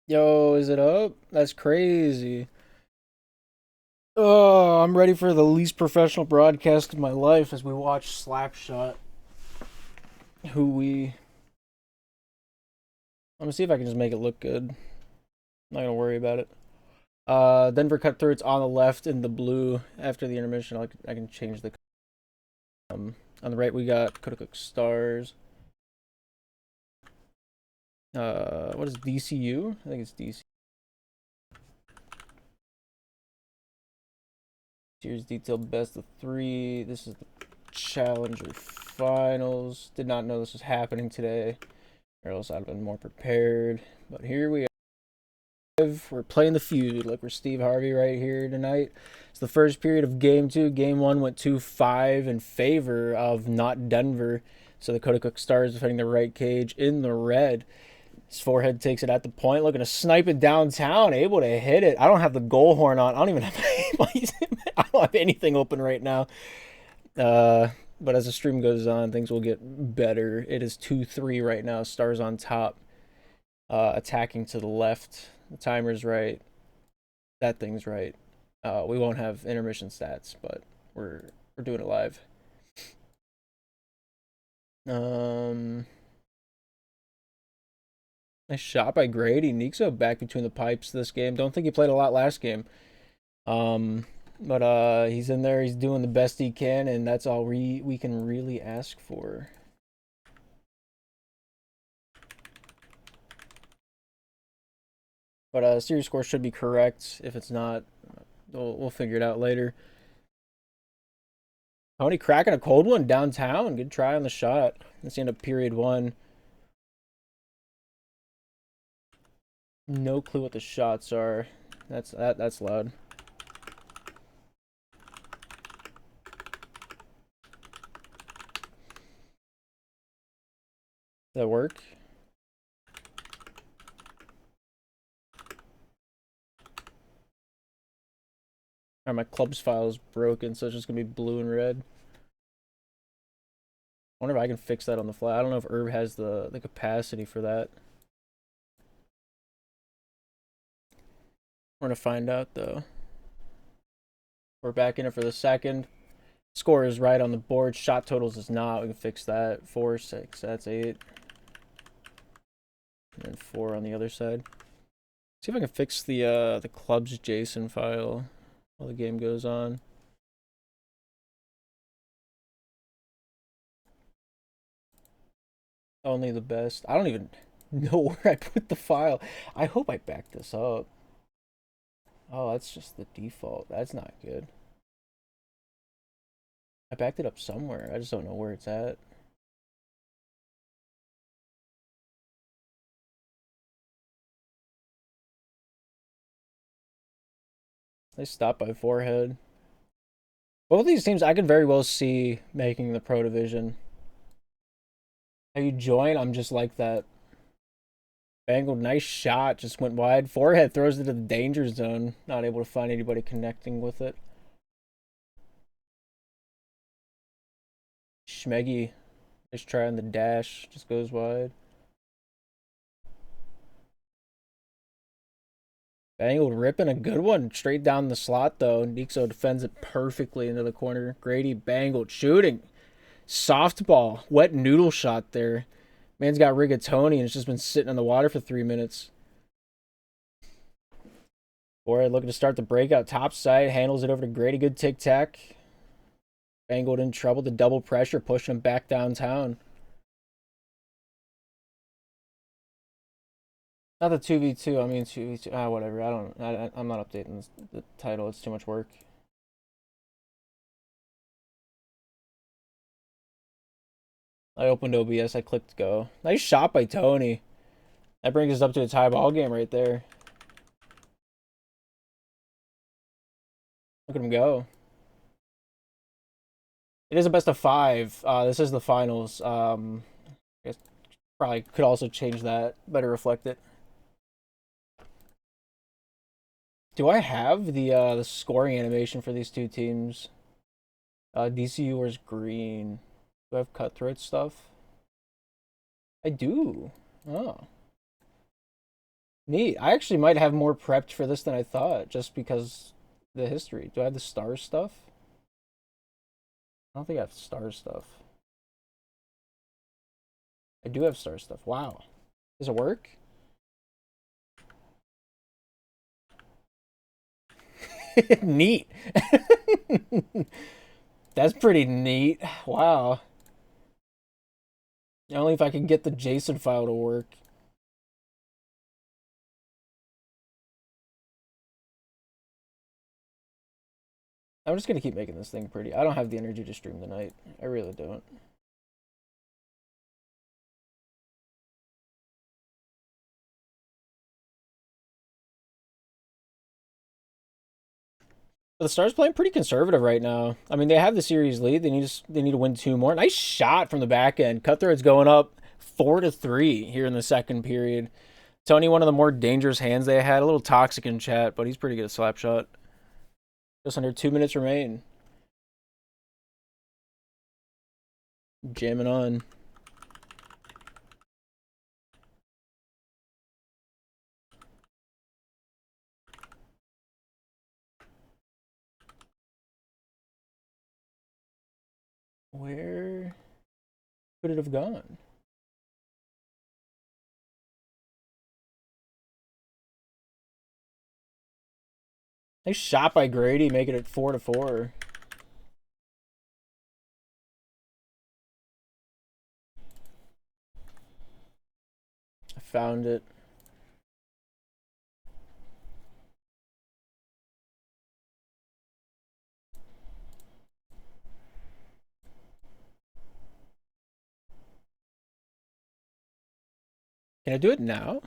Yo, is it up? That's crazy. Oh, I'm ready for the least professional broadcast of my life as we watch Slapshot. Who we. I'm gonna see if I can just make it look good. I'm not gonna worry about it. Denver cut through. It's on the left in the blue. After the intermission, I can change the. On the right, we got Coda Cook Stars. What is DCU? I think it's DC. Series detail best of three. This is the Challenger Finals. Did not know this was happening today, or else I'd have been more prepared. But here we are. We're playing the feud like we're Steve Harvey right here tonight. It's the first period of game two. Game one went 2-5 in favor of not Denver. So the Coda Cook Stars defending the right cage in the red. His forehead takes it at the point, looking to snipe it downtown, able to hit it. I don't have the goal horn on. I don't even have I don't have anything open right now. But as the stream goes on, things will get better. It is 2-3 right now. Stars on top. Attacking to the left. The timer's right. That thing's right. We won't have intermission stats, but we're doing it live. Um, nice shot by Grady. Nixo back between the pipes this game. Don't think he played a lot last game. But he's in there. He's doing the best he can, and that's all we can really ask for. But series score should be correct. If it's not, we'll figure it out later. Tony cracking a cold one downtown. Good try on the shot. That's the end of period one. No clue what the shots are. That's loud. Does that work? Alright, my clubs file is broken, so it's just gonna be blue and red. I wonder if I can fix that on the fly. I don't know if Herb has the capacity for that. We're gonna find out though. We're back in it for the second. Score is right on the board. Shot totals is not. We can fix that. 4, 6. That's 8. And then 4 on the other side. See if I can fix the club's JSON file while the game goes on. Only the best. I don't even know where I put the file. I hope I backed this up. Oh, that's just the default. That's not good. I backed it up somewhere. I just don't know where it's at. They stopped by forehead. Both of these teams I could very well see making the Pro Division. How you join, I'm just like that. Bangled, nice shot, just went wide. Forehead throws it to the danger zone. Not able to find anybody connecting with it. Schmeggy, just trying the dash, just goes wide. Bangled ripping a good one straight down the slot though. Nixo defends it perfectly into the corner. Grady Bangled shooting. Softball, wet noodle shot there. Man's got rigatoni and it's just been sitting in the water for 3 minutes. Forehead looking to start the breakout. Top side, handles it over to Grady. Good tic tac. Bangled in trouble. The double pressure pushing him back downtown. Not the 2v2. I mean 2v2. Whatever. I'm not updating the title. It's too much work. I opened OBS. I clicked go. Nice shot by Tony. That brings us up to a tie ball game right there. Look at him go. It is a best of 5. This is the finals. I guess probably could also change that. Better reflect it. Do I have the scoring animation for these two teams? DCU wears green. Do I have cutthroat stuff? I do. Oh. Neat. I actually might have more prepped for this than I thought, just because the history. Do I have the star stuff? I don't think I have star stuff. I do have star stuff. Wow. Does it work? Neat. That's pretty neat. Wow. Only if I can get the JSON file to work. I'm just gonna keep making this thing pretty. I don't have the energy to stream tonight. I really don't. The Stars playing pretty conservative right now. I mean, they have the series lead. They need to win two more. Nice shot from the back end. Cutthroat's going up 4-3 here in the second period. Tony, one of the more dangerous hands they had. A little toxic in chat, but he's pretty good at slap shot. Just under 2 minutes remain. Jamming on. Where could it have gone? Nice shot by Grady, making it 4-4. I found it. Can I do it now?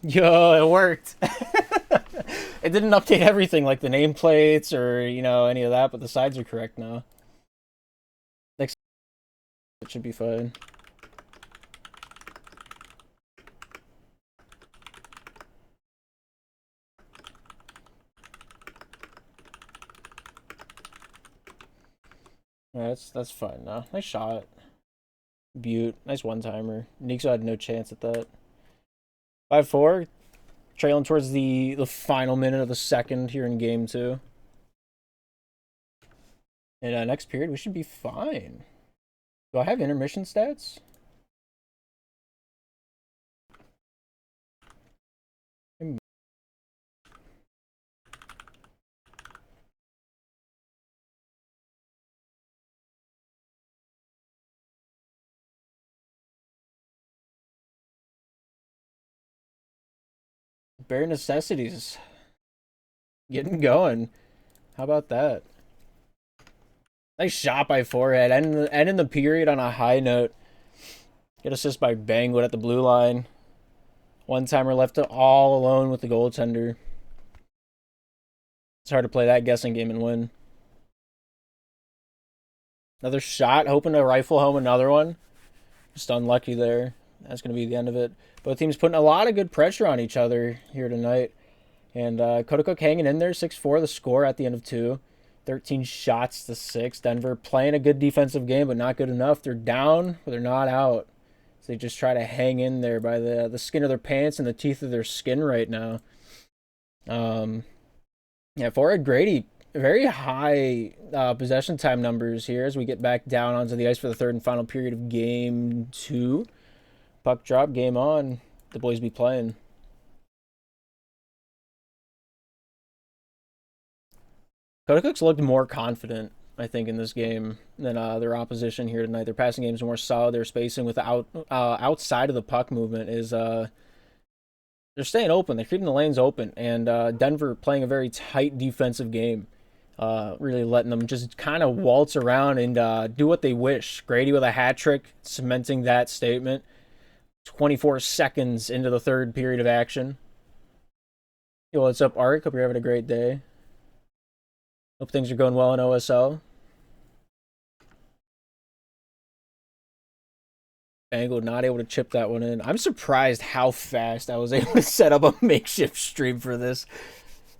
Yo, it worked. It didn't update everything like the nameplates or, any of that, but the sides are correct now. Next, it should be fine. Yeah, that's fine now. Nice shot. Butte. Nice one-timer. Nixo had no chance at that. 5-4. Trailing towards the final minute of the second here in game two. And next period, we should be fine. Do I have intermission stats? Bare necessities. Getting going. How about that? Nice shot by Forehead. Ending the period on a high note. Get assist by Bangwood at the blue line. One-timer left all alone with the goaltender. It's hard to play that guessing game and win. Another shot, hoping to rifle home another one. Just unlucky there. That's going to be the end of it. Both teams putting a lot of good pressure on each other here tonight. And Kotikuk hanging in there, 6-4 the score at the end of two. 13 shots to 6. Denver playing a good defensive game, but not good enough. They're down, but they're not out. So they just try to hang in there by the skin of their pants and the teeth of their skin right now. Yeah, forward Grady, very high possession time numbers here as we get back down onto the ice for the third and final period of game two. Puck drop, game on. The boys be playing. Kotikuk's looked more confident, I think, in this game than their opposition here tonight. Their passing game is more solid. Their spacing without outside of the puck movement is they're staying open. They're keeping the lanes open, and Denver playing a very tight defensive game, really letting them just kind of waltz around and do what they wish. Grady with a hat trick, cementing that statement. 24 seconds into the third period of action. Yo, what's up, Art? Hope you're having a great day. Hope things are going well in OSL. Angle not able to chip that one in. I'm surprised how fast I was able to set up a makeshift stream for this.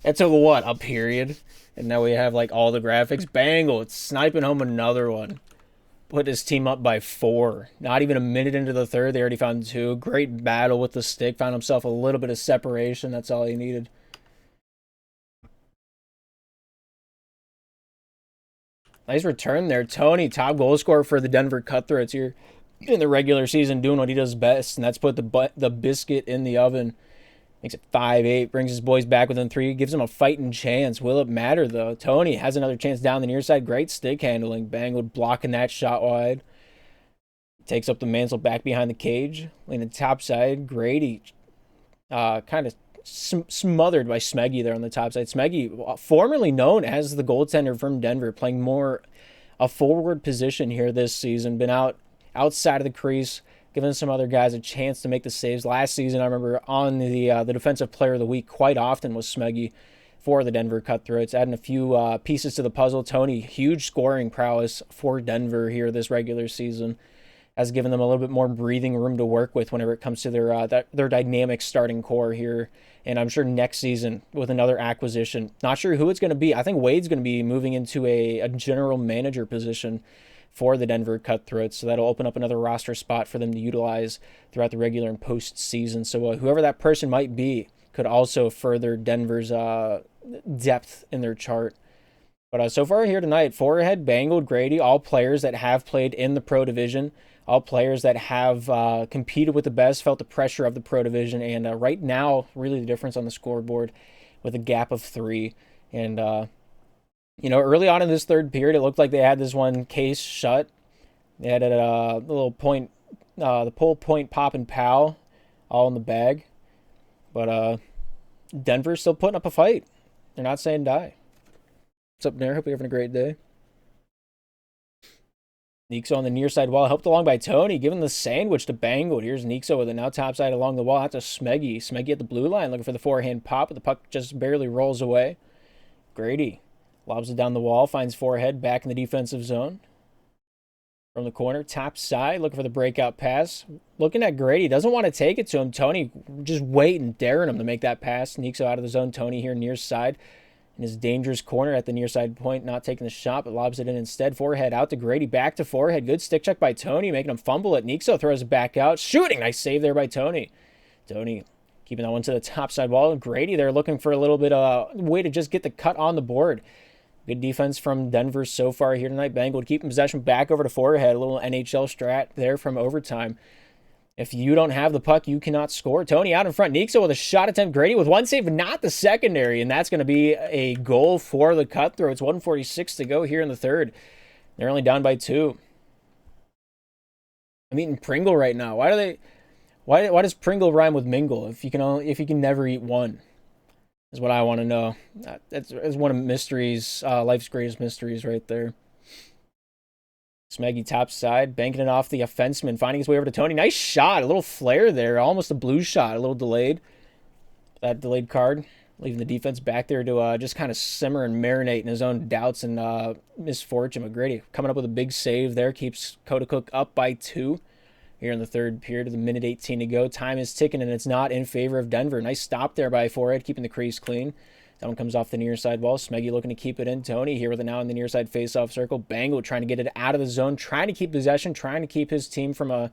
It took what, a period? And now we have like all the graphics. Bangle, it's sniping home another one. Put his team up by 4. Not even a minute into the third, they already found 2. Great battle with the stick. Found himself a little bit of separation. That's all he needed. Nice return there. Tony, top goal scorer for the Denver Cutthroats here in the regular season, doing what he does best, and that's put the biscuit in the oven. Makes it 5-8, brings his boys back within 3, gives them a fighting chance. Will it matter, though? Tony has another chance down the near side. Great stick handling. Bangwood blocking that shot wide. Takes up the mantle back behind the cage. Leaning top side. Grady kind of smothered by Smeggy there on the top side. Smeggy, formerly known as the goaltender from Denver, playing more a forward position here this season. Been outside of the crease, giving some other guys a chance to make the saves. Last season, I remember on the Defensive Player of the Week quite often was Smeggy for the Denver Cutthroats. Adding a few pieces to the puzzle. Tony, huge scoring prowess for Denver here this regular season, has given them a little bit more breathing room to work with whenever it comes to their dynamic starting core here. And I'm sure next season with another acquisition, not sure who it's going to be. I think Wade's going to be moving into a general manager position for the Denver Cutthroats, so that'll open up another roster spot for them to utilize throughout the regular and postseason. So whoever that person might be could also further Denver's depth in their chart. But so far here tonight, Forehead, Bangle, Grady, all players that have played in the Pro Division, all players that have competed with the best, felt the pressure of the Pro Division, and right now, really the difference on the scoreboard with a gap of 3. And early on in this third period, it looked like they had this one case shut. They had a little point, the pull, point, pop, and pow all in the bag. But Denver's still putting up a fight. They're not saying die. What's up there? Hope you're having a great day. Nixo on the near side wall, helped along by Tony, giving the sandwich to Bangle. Here's Nixo with it now top side along the wall. That's a Smeggy. Smeggy at the blue line, looking for the forehand pop, but the puck just barely rolls away. Grady lobs it down the wall, finds Forehead back in the defensive zone. From the corner, top side, looking for the breakout pass. Looking at Grady, doesn't want to take it to him. Tony just waiting, daring him to make that pass. Nixo out of the zone. Tony here near side. In his dangerous corner at the near side point, not taking the shot, but lobs it in instead. Forehead out to Grady, back to Forehead. Good stick check by Tony, making him fumble it. Nixo throws it back out. Shooting! Nice save there by Tony. Tony keeping that one to the top side wall. Grady there looking for a little bit of way to just get the cut on the board. Good defense from Denver so far here tonight. Bangle keeping possession back over to Forehead. A little NHL strat there from overtime. If you don't have the puck, you cannot score. Tony out in front. Nixo with a shot attempt. Grady with one save, not the secondary. And that's going to be a goal for the Cutthroats. 1:46 to go here in the third. They're only down by 2. I'm eating Pringle right now. Why does Pringle rhyme with mingle if you can never eat one? Is what I want to know. That's one of mysteries, life's greatest mysteries right there. Smeggy top side, banking it off the offenseman, finding his way over to Tony. Nice shot, a little flare there, almost a blue shot, a little delayed. That delayed card, leaving the defense back there to just kind of simmer and marinate in his own doubts and misfortune. McGrady coming up with a big save there, keeps Cook up by 2 here in the third period of the minute 18 to go. Time is ticking, and it's not in favor of Denver. Nice stop there by Forehead, keeping the crease clean. That one comes off the near side wall. Smeggy looking to keep it in. Tony here with it now in the near side face-off circle. Bangle trying to get it out of the zone, trying to keep possession, trying to keep his team from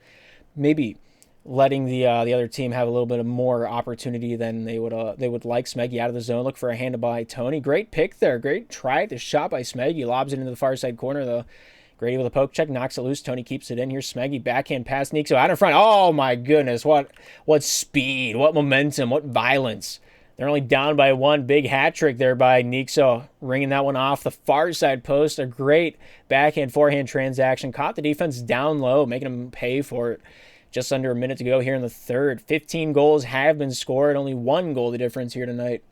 maybe letting the other team have a little bit of more opportunity than they would like. Smeggy out of the zone, look for a hand by Tony. Great pick there. Great try at the shot by Smeggy. Lobs it into the far side corner though. Grady with a poke check, knocks it loose. Tony keeps it in here. Smeggy backhand pass. Nixo out in front. Oh my goodness. What speed, what momentum, what violence. They're only down by 1. Big hat trick there by Nixo, ringing that one off the far side post. A great backhand, forehand transaction. Caught the defense down low, making them pay for it. Just under a minute to go here in the third. 15 goals have been scored. Only 1 goal the difference here tonight.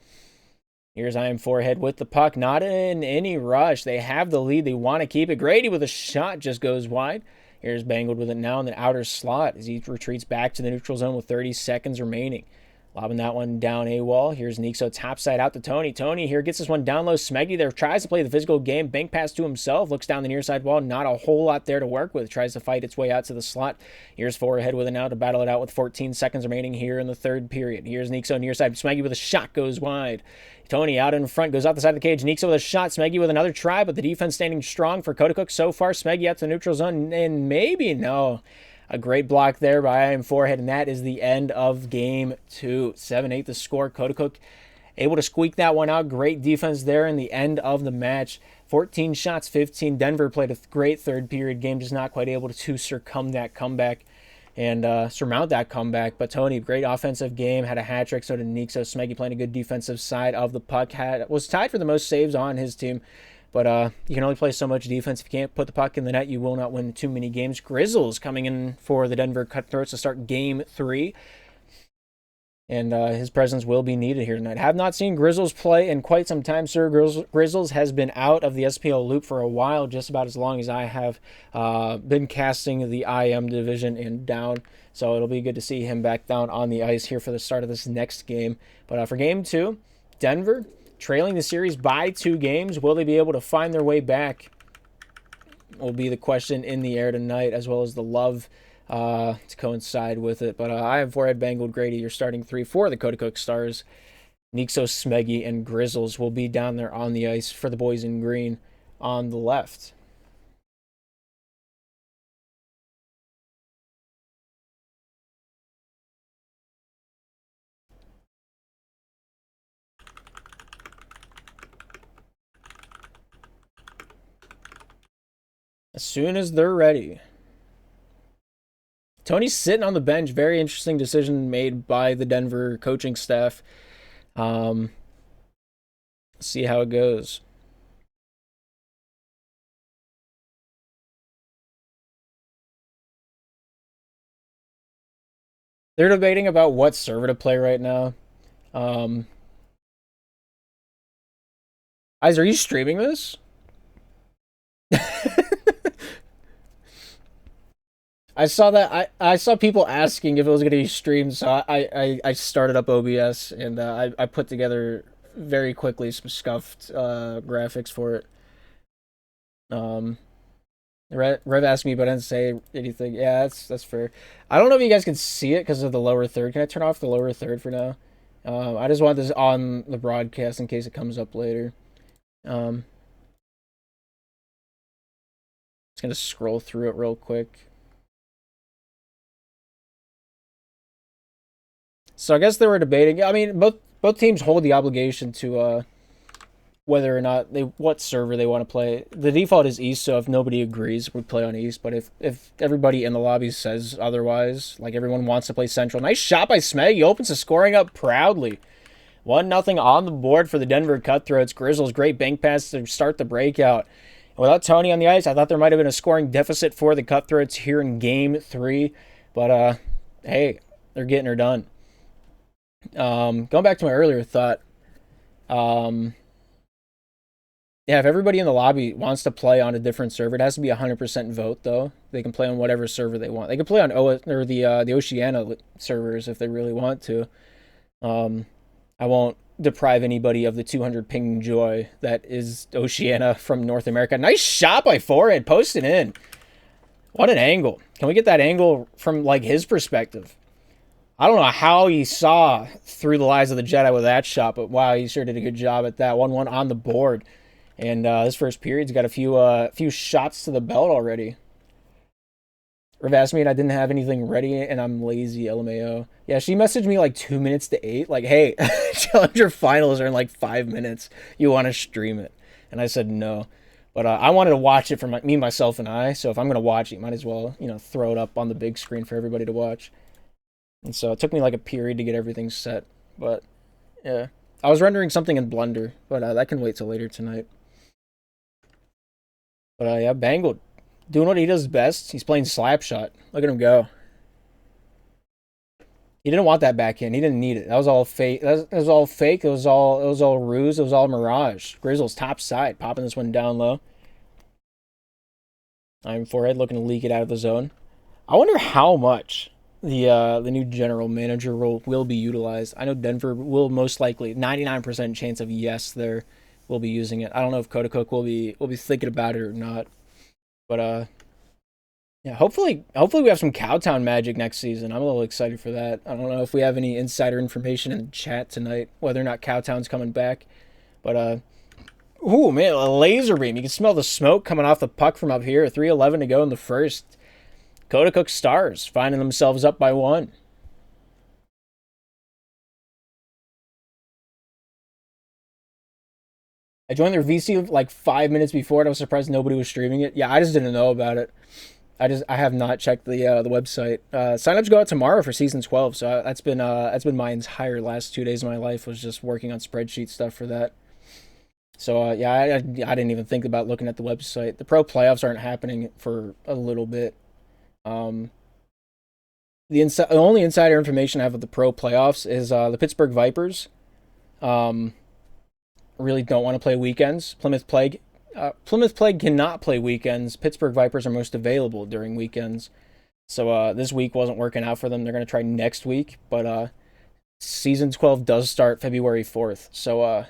Here's I am Forehead with the puck. Not in any rush. They have the lead. They want to keep it. Grady with a shot just goes wide. Here's Bangled with it now in the outer slot as he retreats back to the neutral zone with 30 seconds remaining. Lobbing that one down AWOL. Here's Nixo topside out to Tony. Tony here gets this one down low. Smeggy there tries to play the physical game. Bank pass to himself. Looks down the near side wall. Not a whole lot there to work with. Tries to fight its way out to the slot. Here's forehead with it now to battle it out with 14 seconds remaining here in the third period. Here's Nixo near side. Smeggy with a shot goes wide. Tony out in front, goes out the side of the cage. Nixo with a shot. Smeggy with another try, but the defense standing strong for Kodacook so far. Smeggy out to the neutral zone, and maybe no. A great block there by I Am Forehead, and that is the end of game 2. 7-8 the score. Kodacook able to squeak that one out. Great defense there in the end of the match. 14 shots, 15. Denver played a great third period game, just not quite able to surmount that comeback. But Tony, great offensive game, had a hat trick. So did Nixo. Smeggy playing a good defensive side of the puck. Was tied for the most saves on his team. But you can only play so much defense. If you can't put the puck in the net, you will not win too many games. Grizzles coming in for the Denver Cutthroats to start game 3. And his presence will be needed here tonight. Have not seen Grizzles play in quite some time, sir. Grizzles has been out of the SPL loop for a while, just about as long as I have been casting the IM division and down. So it'll be good to see him back down on the ice here for the start of this next game. But for game 2, Denver trailing the series by 2 games. Will they be able to find their way back? Will be the question in the air tonight, as well as the love to coincide with it. But I have Forehead, Bangled, Grady, your starting 3 for the Kodacook Stars. Nixo, Smeggy, and Grizzles will be down there on the ice for the boys in green on the left. As soon as they're ready. Tony's sitting on the bench. Very interesting decision made by the Denver coaching staff. Let's see how it goes. They're debating about what server to play right now. Guys, are you streaming this? I saw that. I saw people asking if it was going to be streamed, so I started up OBS and I put together very quickly some scuffed graphics for it. Rev asked me, but I didn't say anything. Yeah, that's fair. I don't know if you guys can see it because of the lower third. Can I turn off the lower third for now? I just want this on the broadcast in case it comes up later. Just gonna scroll through it real quick. So I guess they were debating. I mean, both teams hold the obligation to whether or not what server they want to play. The default is East, so if nobody agrees, we play on East. But if everybody in the lobby says otherwise, like everyone wants to play Central, nice shot by Smeg. He opens the scoring up proudly. 1-0 on the board for the Denver Cutthroats. Grizzles, great bank pass to start the breakout. Without Tony on the ice, I thought there might have been a scoring deficit for the Cutthroats here in Game 3. But, hey, they're getting her done. Going back to my earlier thought, yeah, if everybody in the lobby wants to play on a different server, it has to be 100% vote, though. They can play on whatever server they want. They can play on the Oceania servers if they really want to. I won't deprive anybody of the 200 ping joy that is Oceania from North America. Nice shot by Forehead, posted in. What an angle. Can we get that angle from, like, his perspective? I don't know how he saw through the lies of the Jedi with that shot, but wow, he sure did a good job at that. 1-1 on the board. And this first period's got a few shots to the belt already. Rev asked me and I didn't have anything ready and I'm lazy, LMAO. Yeah, she messaged me like 2 minutes to 8. Like, hey, Challenger finals are in like 5 minutes. You want to stream it? And I said no. But I wanted to watch it for me, myself, and I. So if I'm going to watch it, might as well, throw it up on the big screen for everybody to watch. And so it took me like a period to get everything set. But, yeah. I was rendering something in Blender, but that can wait till later tonight. But, yeah, Bangled. Doing what he does best. He's playing Slapshot. Look at him go. He didn't want that backhand. He didn't need it. That was all fake. That was all fake. It was all ruse. It was all mirage. Grizzles top side. Popping this one down low. I'm Forehead looking to leak it out of the zone. I wonder how much the new general manager role will be utilized. I know Denver will most likely 99% chance of yes there will be using it. I don't know if Koda will be thinking about it or not. But yeah, hopefully we have some Cowtown magic next season. I'm a little excited for that. I don't know if we have any insider information in the chat tonight whether or not Cowtown's coming back. But ooh man, a laser beam. You can smell the smoke coming off the puck from up here. 3:11 to go in the first. Koda Stars finding themselves up by 1. I joined their VC like 5 minutes before, and I was surprised nobody was streaming it. Yeah, I just didn't know about it. I have not checked the website. Signups go out tomorrow for season 12, so that's been my entire last 2 days of my life was just working on spreadsheet stuff for that. So yeah, I didn't even think about looking at the website. The pro playoffs aren't happening for a little bit. Um, the only insider information I have of the pro playoffs is the Pittsburgh Vipers. Um, really don't want to play weekends. Plymouth Plague cannot play weekends. Pittsburgh Vipers are most available during weekends. So this week wasn't working out for them. They're going to try next week, but season 12 does start February 4th. So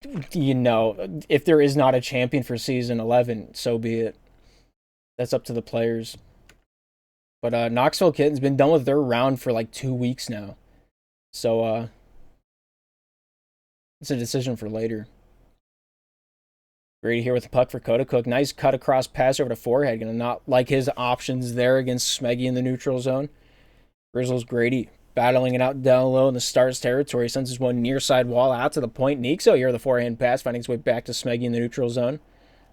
if there is not a champion for season 11, so be it. That's up to the players. But Knoxville Kitten's been done with their round for like 2 weeks now. So it's a decision for later. Grady here with the puck for Koda. Nice cut across pass over to forehead. Gonna not like his options there against Smeggy in the neutral zone. Grizzles Grady battling it out down low in the Stars territory. Sends his one near side wall out to the point. Nixo here with a forehand pass, finding his way back to Smeggy in the neutral zone.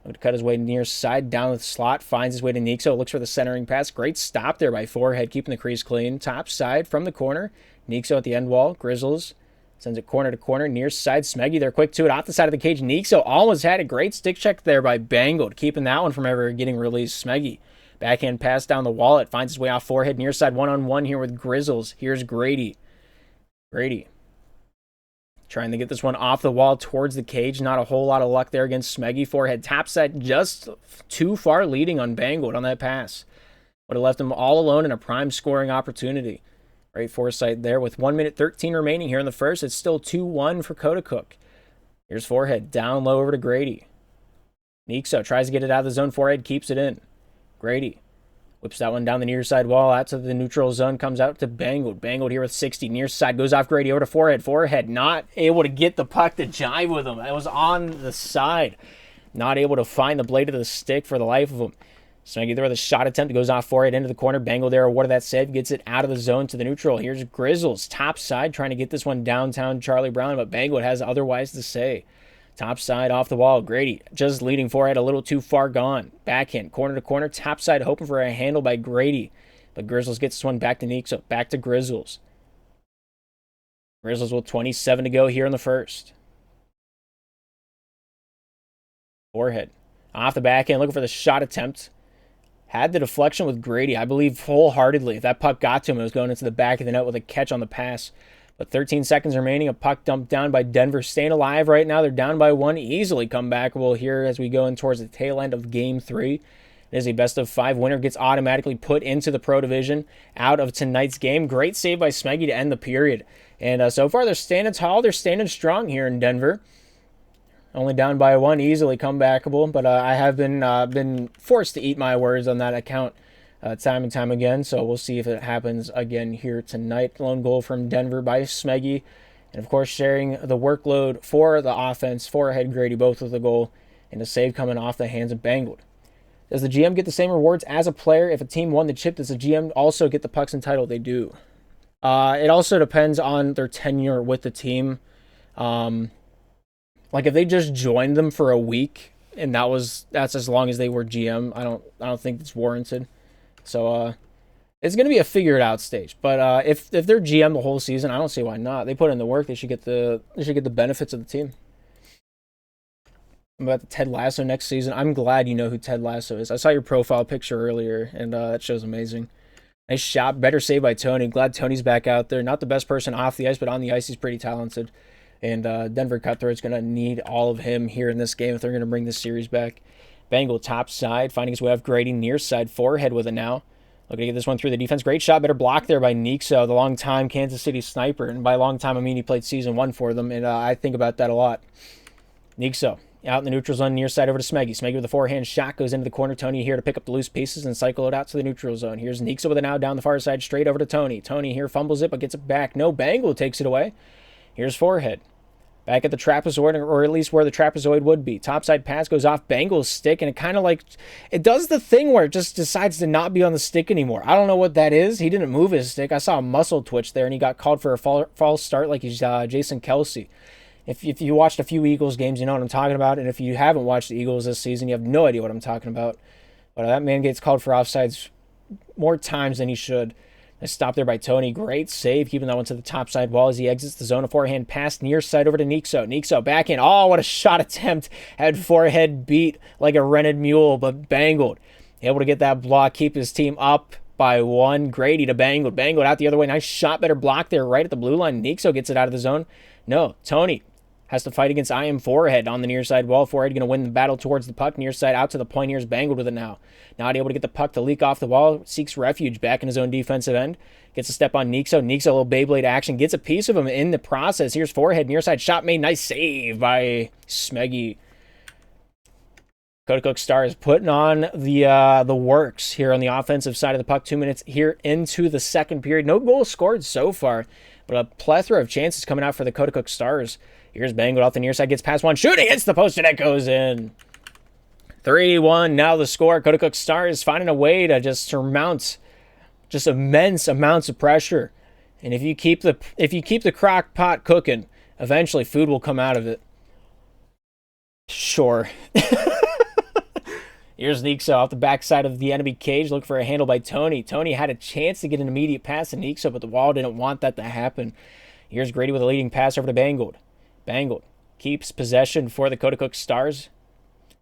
Going to cut his way near side down the slot. Finds his way to Nixo. Looks for the centering pass. Great stop there by forehead, keeping the crease clean. Top side from the corner. Nixo at the end wall. Grizzles sends it corner to corner. Near side, Smeggy. They're quick to it. Off the side of the cage. Nixo almost had a great stick check there by Bangled, keeping that one from ever getting released. Smeggy. Backhand pass down the wall. It finds his way off forehead. Near side, one-on-one here with Grizzles. Here's Grady. Grady trying to get this one off the wall towards the cage. Not a whole lot of luck there against Smeggy. Forehead topside just too far leading on Bangled on that pass. Would have left him all alone in a prime scoring opportunity. Great foresight there with 1 minute 13 remaining here in the first. It's still 2-1 for Koda. Here's forehead down low over to Grady. Nixo tries to get it out of the zone. Forehead keeps it in. Grady whips that one down the near side wall out to the neutral zone. Comes out to Bangled. Bangled here with 60. Near side goes off Grady over to forehead. Forehead not able to get the puck to jive with him. It was on the side. Not able to find the blade of the stick for the life of him. Smeggy there with a shot attempt. It goes off forehead into the corner. Bangled there awarded that save. Gets it out of the zone to the neutral. Here's Grizzles. Top side trying to get this one downtown Charlie Brown. But Bangled has otherwise to say. Top side off the wall. Grady just leading forehead a little too far gone. Backhand, corner to corner. Top side hoping for a handle by Grady. But Grizzles gets this one back to Nixo. Back to Grizzles. Grizzles with 27 to go here in the first. Forehead. Off the backhand, looking for the shot attempt. Had the deflection with Grady. I believe wholeheartedly if that puck got to him, it was going into the back of the net with a catch on the pass. But 13 seconds remaining, a puck dumped down by Denver. Staying alive right now. They're down by 1. Easily comebackable here as we go in towards the tail end of Game 3. It is a best-of-5 winner. Gets automatically put into the Pro Division out of tonight's game. Great save by Smeggy to end the period. And so far, they're standing tall. They're standing strong here in Denver. Only down by 1. Easily comebackable. But I have been forced to eat my words on that account. Time and time again, so we'll see if it happens again here tonight. Lone goal from Denver by Smeggy, and of course sharing the workload for the offense, forehead Grady both with the goal, and a save coming off the hands of Bangled. Does the GM get the same rewards as a player? If a team won the chip, does the GM also get the pucks entitled? They do. It also depends on their tenure with the team. Like if they just joined them for a week, and that's as long as they were GM, I don't think it's warranted. So it's going to be a figured out stage. But if they're GM the whole season, I don't see why not. They put in the work. They should get the benefits of the team. About the Ted Lasso next season. I'm glad you know who Ted Lasso is. I saw your profile picture earlier, and that show's amazing. Nice shot. Better save by Tony. Glad Tony's back out there. Not the best person off the ice, but on the ice he's pretty talented. And Denver Cutthroat's going to need all of him here in this game if they're going to bring this series back. Bangle top side, finding his way off Grady near side, forehead with it now. Looking to get this one through the defense. Great shot, better block there by Nixo, the long-time Kansas City sniper. And by long time, I mean he played Season 1 for them, and I think about that a lot. Nixo out in the neutral zone, near side over to Smeggy. Smeggy with a forehand shot, goes into the corner. Tony here to pick up the loose pieces and cycle it out to the neutral zone. Here's Nixo with it now down the far side, straight over to Tony. Tony here fumbles it, but gets it back. No, Bangle takes it away. Here's Forehead. Back at the trapezoid, or at least where the trapezoid would be. Topside pass goes off Bangle's stick, and it kind of like, it does the thing where it just decides to not be on the stick anymore. I don't know what that is. He didn't move his stick. I saw a muscle twitch there, and he got called for a false start like he's Jason Kelsey. If you watched a few Eagles games, you know what I'm talking about. And if you haven't watched the Eagles this season, you have no idea what I'm talking about. But that man gets called for offsides more times than he should. Nice stop there by Tony. Great save, keeping that one to the top side wall as he exits the zone. A forehand pass near side over to Nixo. Nixo back in. Oh, what a shot attempt. Had Forehead beat like a rented mule, but Bangled. Able to get that block, keep his team up by one. Grady to Bangled. Bangled out the other way. Nice shot, better block there right at the blue line. Nixo gets it out of the zone. No, Tony has to fight against Forehead on the near side wall. Forehead going to win the battle towards the puck. Near side out to the point. Here's Bangled with it now. Not able to get the puck to leak off the wall. Seeks refuge back in his own defensive end. Gets a step on Nixo. Nixo, a little Beyblade action. Gets a piece of him in the process. Here's Forehead. Near side shot made. Nice save by Smeggy. Cook Stars putting on the works here on the offensive side of the puck. 2 minutes here into the second period. No goals scored so far, but a plethora of chances coming out for the Cook Stars. Here's Bangled off the near side, gets past one, shooting, hits the post, and it goes in. 3-1, now the score. Cook Stars finding a way to just surmount just immense amounts of pressure. And if you keep the crock pot cooking, eventually food will come out of it. Sure. Here's Nixo off the backside of the enemy cage, looking for a handle by Tony. Tony had a chance to get an immediate pass to Nixo, but the wall didn't want that to happen. Here's Grady with a leading pass over to Bangled. Bangled keeps possession for the Cook Stars.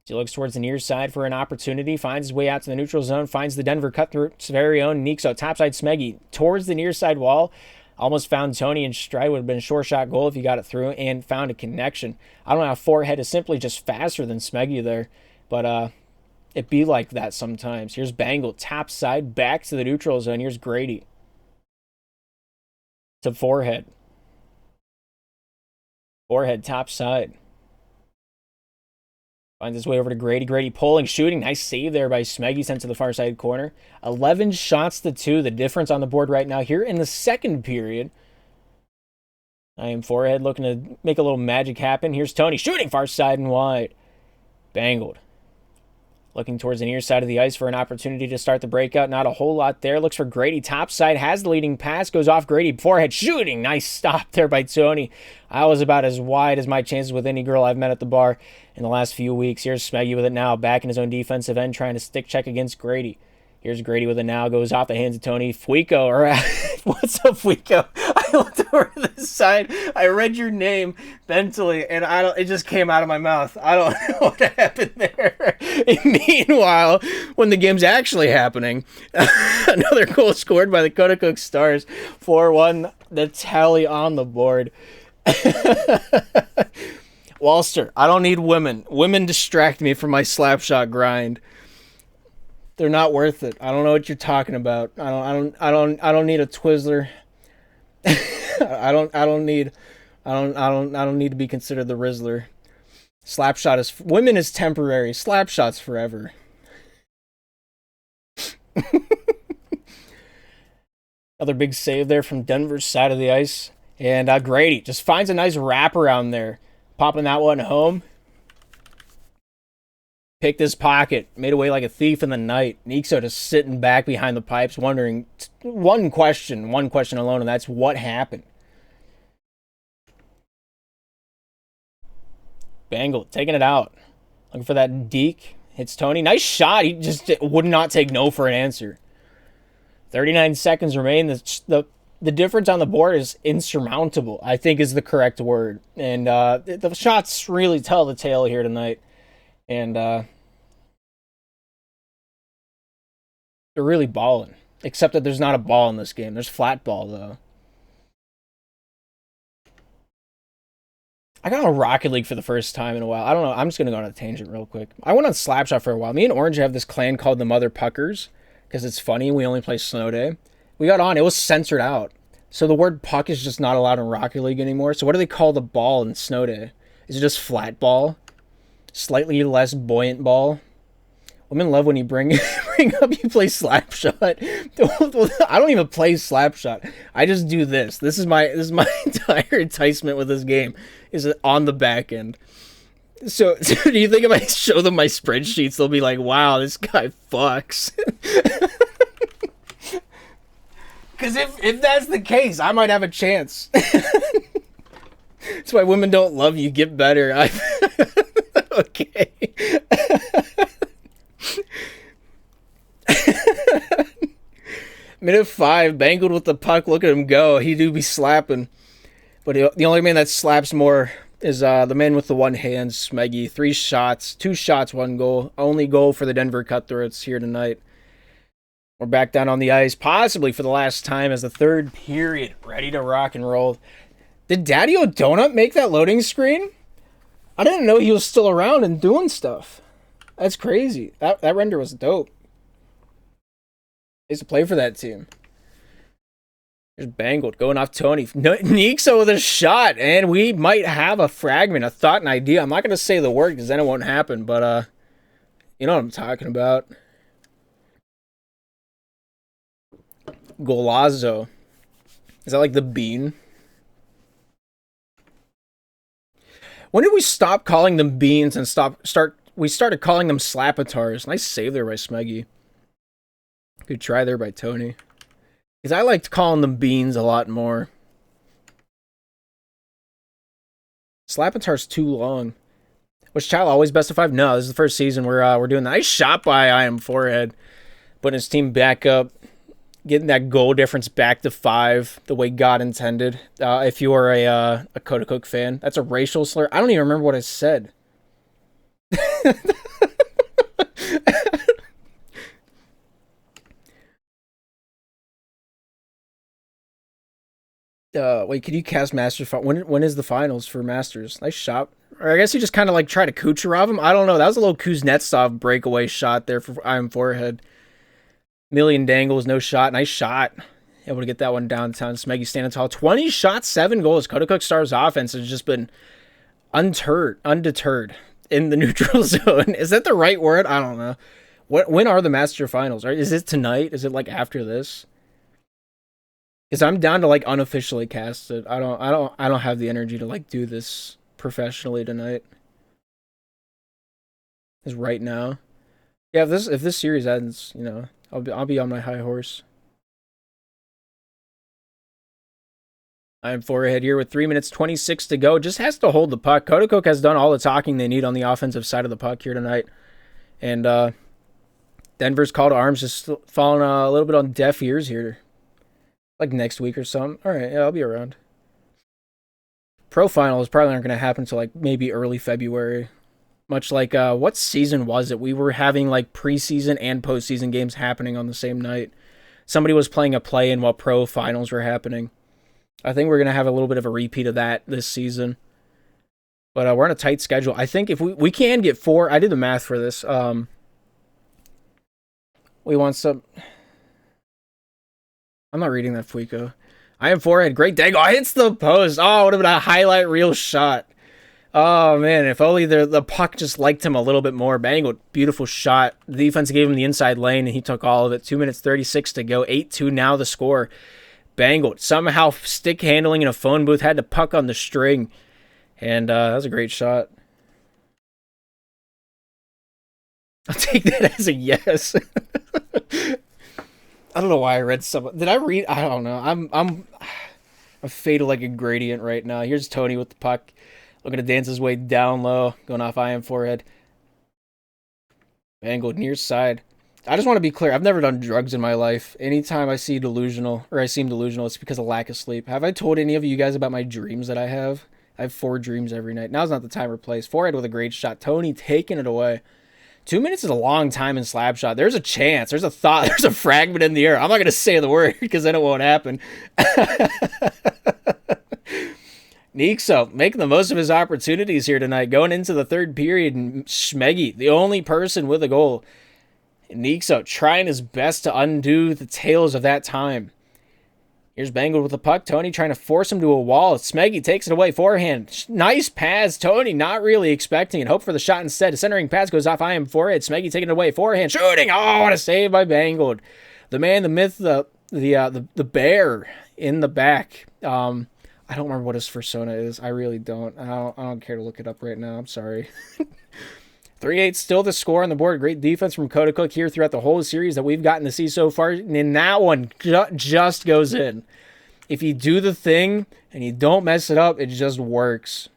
He looks towards the near side for an opportunity, finds his way out to the neutral zone, finds the Denver Cutthroat's very own Nixo. Topside Smeggy towards the near side wall. Almost found Tony in stride. Would have been a short shot goal if he got it through, and found a connection. I don't know how Forehead is simply just faster than Smeggy there, but it be like that sometimes. Here's Bangle, topside, back to the neutral zone. Here's Grady to Forehead. Forehead, top side. Finds his way over to Grady. Grady pulling, shooting. Nice save there by Smeggy, sent to the far side corner. 11 shots to 2. The difference on the board right now here in the second period. Forehead looking to make a little magic happen. Here's Tony shooting far side and wide. Bangled. Looking towards the near side of the ice for an opportunity to start the breakout. Not a whole lot there. Looks for Grady. Topside has the leading pass. Goes off Grady. Forehead shooting. Nice stop there by Tony. I was about as wide as my chances with any girl I've met at the bar in the last few weeks. Here's Smeggy with it now. Back in his own defensive end, trying to stick check against Grady. Here's Grady with it now. Goes off the hands of Tony. Fuico. Or what's up, Fuico? I looked over to the side. I read your name mentally, and it just came out of my mouth. I don't know what happened there. Meanwhile, when the game's actually happening, another goal scored by the Cook Stars. 4-1. The tally on the board. Walster, I don't need women. Women distract me from my slapshot grind. They're not worth it. I don't know what you're talking about. I don't need a Twizzler. I don't need to be considered the Rizzler. Slapshot is women is temporary. Slapshot's forever. Another big save there from Denver's side of the ice. And Grady just finds a nice wraparound there. Popping that one home. Picked his pocket. Made away like a thief in the night. Nixo just sitting back behind the pipes wondering one question alone, and that's what happened. Bangle taking it out. Looking for that deke. Hits Tony. Nice shot. He just would not take no for an answer. 39 seconds remain. The difference on the board is insurmountable, I think is the correct word. And the shots really tell the tale here tonight. And they're really balling. Except that there's not a ball in this game. There's flat ball, though. I got on Rocket League for the first time in a while. I don't know. I'm just going to go on a tangent real quick. I went on Slapshot for a while. Me and Orange have this clan called the Mother Puckers. because it's funny. We only play Snow Day. We got on. It was censored out. So the word puck is just not allowed in Rocket League anymore. So what do they call the ball in Snow Day? Is it just flat ball? Slightly less buoyant ball? Women love when you bring up you play Slapshot. I don't even play Slapshot. I just do this. This is my entire enticement with this game. Is on the back end. So do you think if I show them my spreadsheets, they'll be like, "Wow, this guy fucks." Because if that's the case, I might have a chance. That's why women don't love you. Get better. Okay. Minute 5, Bangled with the puck. Look at him go. He do be slapping. But the only man that slaps more is the man with the one hand, Smeggy. 3 shots, 2 shots, 1 goal. Only goal for the Denver Cutthroats here tonight. We're back down on the ice, possibly for the last time as the third period. Ready to rock and roll. Did Daddy O'Donut make that loading screen? I didn't know he was still around and doing stuff. That's crazy. That render was dope. I used to play for that team. There's Bangled going off Tony. Nixo with a shot, and we might have a fragment, a thought, an idea. I'm not going to say the word because then it won't happen, but you know what I'm talking about. Golazo. Is that like the bean? When did we stop calling them beans and we started calling them slapatars? Nice save there by Smeggy. Good try there by Tony. Because I liked calling them beans a lot more. Slapatar's too long. Was Child always best of 5? No, this is the first season we're doing that. Nice shot by I Am Forehead. Putting his team back up. Getting that goal difference back to 5 the way God intended. If you are a Kodacook fan. That's a racial slur. I don't even remember what I said. Wait, could you cast Masters? When is the finals for Masters? Nice shot. Or I guess he just kind of like tried to Kucherov him. I don't know. That was a little Kuznetsov breakaway shot there for I Am Forehead. Million dangles, no shot. Nice shot. Able to get that one downtown. Smeggy standing tall. 20 shots, 7 goals. Kodacook Stars offense has just been undeterred in the neutral zone. Is that the right word? I don't know. When are the Master Finals? Right? Is it tonight? Is it like after this? Because I'm down to like unofficially cast it. I don't have the energy to like do this professionally tonight. Is right now. Yeah, if this series ends, you know, I'll be on my high horse. I Am Forehead here with 3 minutes 26 to go. Just has to hold the puck. Kodacook has done all the talking they need on the offensive side of the puck here tonight. And Denver's call to arms just falling a little bit on deaf ears here. Like next week or something. Alright, yeah, I'll be around. Pro Finals probably aren't going to happen until like maybe early February. Much like, what season was it? We were having like preseason and postseason games happening on the same night. Somebody was playing a play-in while Pro Finals were happening. I think we're going to have a little bit of a repeat of that this season. But we're on a tight schedule. I think if we can get 4... I did the math for this. We want some... I'm not reading that, Fuico. I Am Forehead. Great dangle. Oh, hits the post. Oh, it would have been a highlight reel shot. Oh, man. If only the puck just liked him a little bit more. Bangled. Beautiful shot. The defense gave him the inside lane, and he took all of it. 2 minutes 36 to go. 8-2 now the score. Bangled. Somehow stick handling in a phone booth. Had the puck on the string. And that was a great shot. I'll take that as a yes. I don't know why I read some. Did I read? I don't know. I'm faded like a gradient right now. Here's Tony with the puck. Looking to dance his way down low. Going off I Am Forehead. Bangled near side. I just want to be clear. I've never done drugs in my life. Anytime I see delusional, or I seem delusional, it's because of lack of sleep. Have I told any of you guys about my dreams that I have? I have 4 dreams every night. Now's not the time or place. Forehead with a great shot. Tony taking it away. 2 minutes is a long time in Slapshot. There's a chance. There's a thought. There's a fragment in the air. I'm not going to say the word because then it won't happen. Nixo making the most of his opportunities here tonight. Going into the third period, Smeggy, the only person with a goal. Nixo trying his best to undo the tales of that time. Here's Bangled with the puck. Tony trying to force him to a wall. Smeggy takes it away. Forehand. Nice pass. Tony not really expecting it. Hope for the shot instead. A centering pass goes off. I am forehead. Smeggy taking it away. Forehand. Shooting. Oh, what a save by Bangled. The man, the myth, the bear in the back. I don't remember what his persona is. I really don't. I don't care to look it up right now. I'm sorry. 3-8 still the score on the board. Great defense from Coda Cook here throughout the whole series that we've gotten to see so far. And that one just goes in. If you do the thing and you don't mess it up, it just works.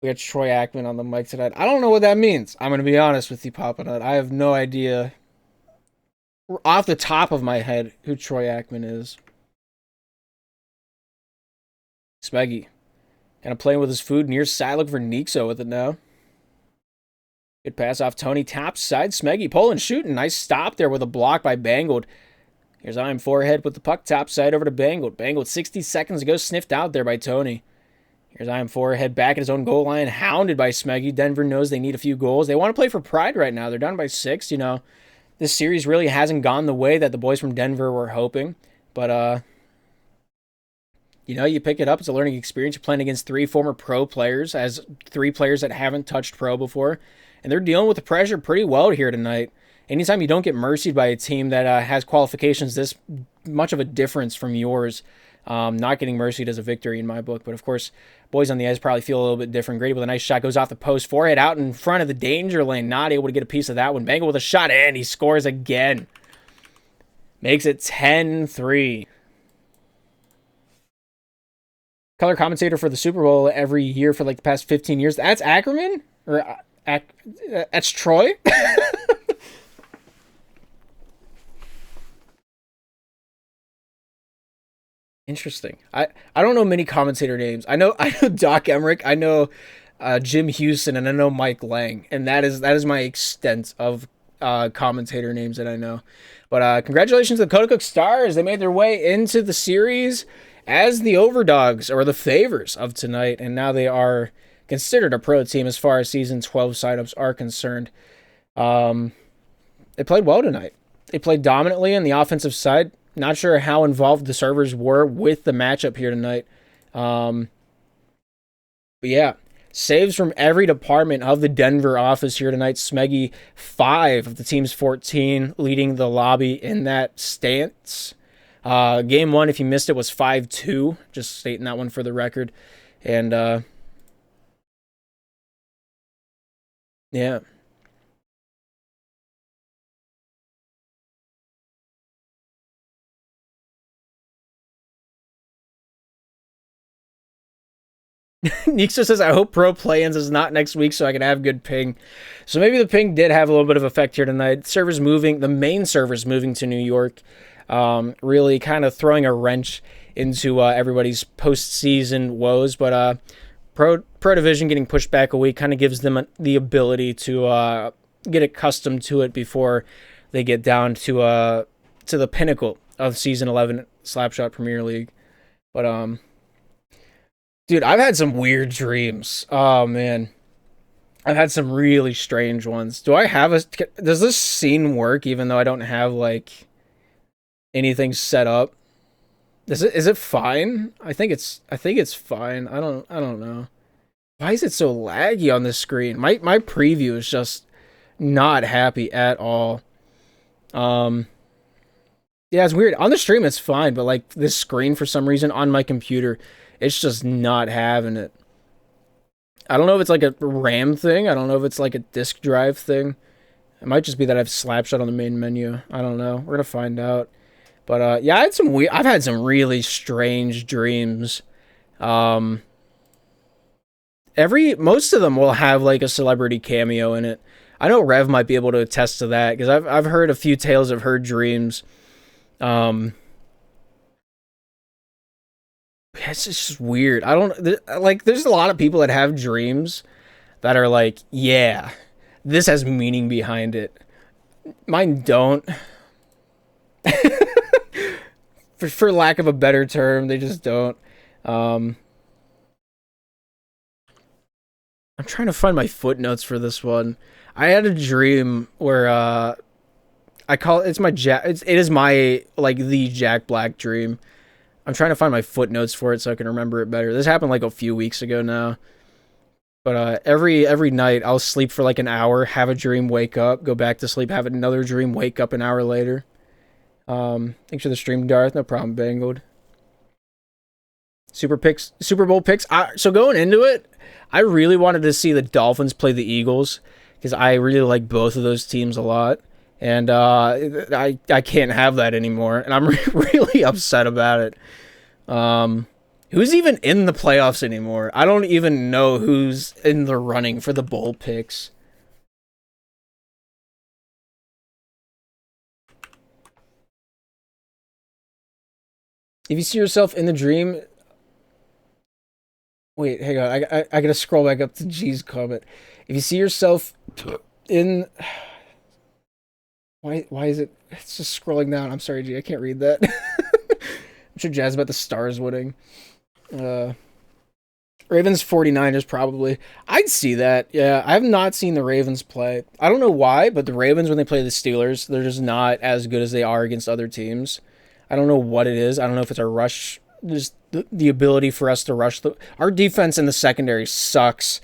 We got Troy Aikman on the mic tonight. I don't know what that means. I'm going to be honest with you, Papa Nut. I have no idea off the top of my head who Troy Aikman is. Smeggy. Kind of playing with his food near side. Looking for Nixo with it now. Good pass off Tony. Top side. Smeggy pulling, shooting. Nice stop there with a block by Bangled. Here's I'm forehead with the puck. Top side over to Bangled. Bangled 60 seconds ago sniffed out there by Tony. Here's I'm forehead back at his own goal line. Hounded by Smeggy. Denver knows they need a few goals. They want to play for pride right now. They're down by 6. You know, this series really hasn't gone the way that the boys from Denver were hoping. But, you know, you pick it up. It's a learning experience. You're playing against 3 former pro players, as 3 players that haven't touched pro before. And they're dealing with the pressure pretty well here tonight. Anytime you don't get mercied by a team that has qualifications this much of a difference from yours, not getting mercied is a victory in my book. But, of course, boys on the ice probably feel a little bit different. Grady with a nice shot. Goes off the post. Forehead out in front of the danger lane. Not able to get a piece of that one. Bangle with a shot, and he scores again. Makes it 10-3. Color commentator for the Super Bowl every year for like the past 15 years. That's Ackerman? Or that's Troy? Interesting. I don't know many commentator names. I know Doc Emmerich, I know Jim Houston, and I know Mike Lang, and that is my extent of commentator names that I know. But congratulations to the Coda Cook Stars. They made their way into the series as the overdogs or the favors of tonight, and now they are considered a pro team as far as season 12 signups are concerned. They played well tonight. They played dominantly on the offensive side. Not sure how involved the servers were with the matchup here tonight. But yeah, saves from every department of the Denver office here tonight. Smeggy, 5 of the team's 14, leading the lobby in that stance. Game 1, if you missed it, was 5-2. Just stating that one for the record. And, yeah. Nixo says, I hope pro play-ins is not next week so I can have good ping. So maybe the ping did have a little bit of effect here tonight. Servers moving, the main servers moving to New York. Really kind of throwing a wrench into everybody's postseason woes. But Pro Division getting pushed back a week kind of gives them the ability to get accustomed to it before they get down to the pinnacle of Season 11 Slapshot Premier League. But, dude, I've had some weird dreams. Oh, man. I've had some really strange ones. Does this scene work even though I don't have, like, anything set up? Is it fine? I think it's fine. I don't know. Why is it so laggy on this screen? My preview is just not happy at all. Yeah, it's weird. On the stream it's fine, but like this screen for some reason on my computer, it's just not having it. I don't know if it's like a RAM thing. I don't know if it's like a disk drive thing. It might just be that I have Slapshot on the main menu. I don't know. We're gonna find out. But yeah, I've had some really strange dreams. Most of them will have like a celebrity cameo in it. I know Rev might be able to attest to that because I've heard a few tales of her dreams. It's just weird. There's a lot of people that have dreams that are like, yeah, this has meaning behind it. Mine don't. for lack of a better term, they just don't. I'm trying to find my footnotes for this one. I had a dream where I call it's my Jack. It is my like the Jack Black dream. I'm trying to find my footnotes for it so I can remember it better. This happened like a few weeks ago now. But every night I'll sleep for like an hour, have a dream, wake up, go back to sleep, have another dream, wake up an hour later. Thanks for the stream, Darth. No problem, Bangled. Super Bowl picks. So going into it, I really wanted to see the Dolphins play the Eagles because I really like both of those teams a lot, and I can't have that anymore, and I'm really upset about it. Who's even in the playoffs anymore? I don't even know who's in the running for the bowl picks. If you see yourself in the dream, wait, hang on. I gotta scroll back up to G's comment. If you see yourself in, why is it? It's just scrolling down. I'm sorry, G. I can't read that. I'm sure Jazz about the Stars winning. Uh, Ravens 49ers probably. I'd see that. Yeah, I have not seen the Ravens play. I don't know why, but the Ravens when they play the Steelers, they're just not as good as they are against other teams. I don't know what it is. I don't know if it's a rush, just the ability for us to rush. Our defense in the secondary sucks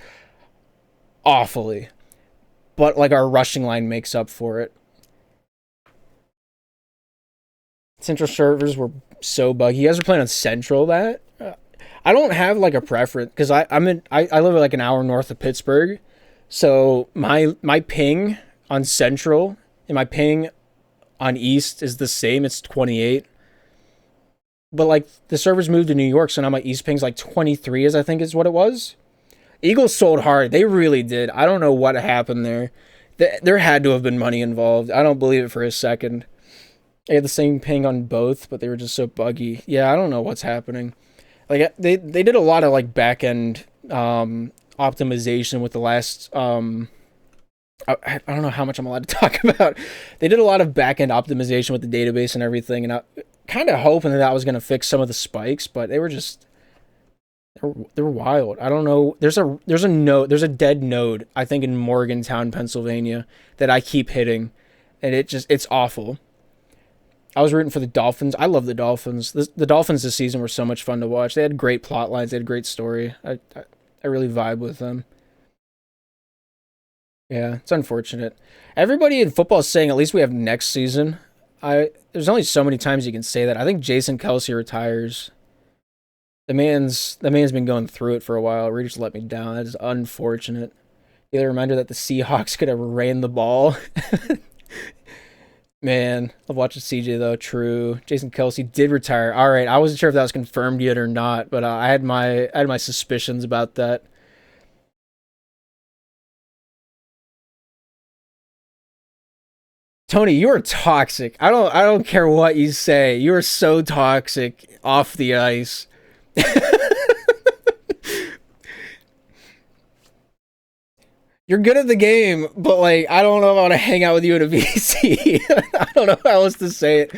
awfully, but like our rushing line makes up for it. Central servers were so buggy. You guys are playing on Central that? I don't have like a preference because I live like an hour north of Pittsburgh, so my ping on Central and my ping on East is the same. It's 28. But like the servers moved to New York, so now my East ping's like 23, as I think is what it was. Eagles sold hard. They really did. I don't know what happened there. There had to have been money involved. I don't believe it for a second. They had the same ping on both, but they were just so buggy. Yeah, I don't know what's happening. Like they did a lot of like back end optimization with the last I don't know how much I'm allowed to talk about. They did a lot of back end optimization with the database and everything, and I kind of hoping that was going to fix some of the spikes, but they were just they were wild. I don't know. There's a dead node I think in Morgantown, Pennsylvania that I keep hitting, and it's awful. I was rooting for the Dolphins. I love the Dolphins. The Dolphins this season were so much fun to watch. They had great plot lines. They had a great story. I really vibe with them. Yeah, it's unfortunate. Everybody in football is saying at least we have next season. There's only so many times you can say that. I think Jason Kelsey retires. The man's been going through it for a while. Really just let me down. That is unfortunate. The other reminder that the Seahawks could have ran the ball. Man, I've watched CJ though. True. Jason Kelsey did retire. All right, I wasn't sure if that was confirmed yet or not, but I had my suspicions about that. Tony, you're toxic. I don't care what you say. You're so toxic off the ice. You're good at the game, but like I don't know if I want to hang out with you in a VC. I don't know how else to say it.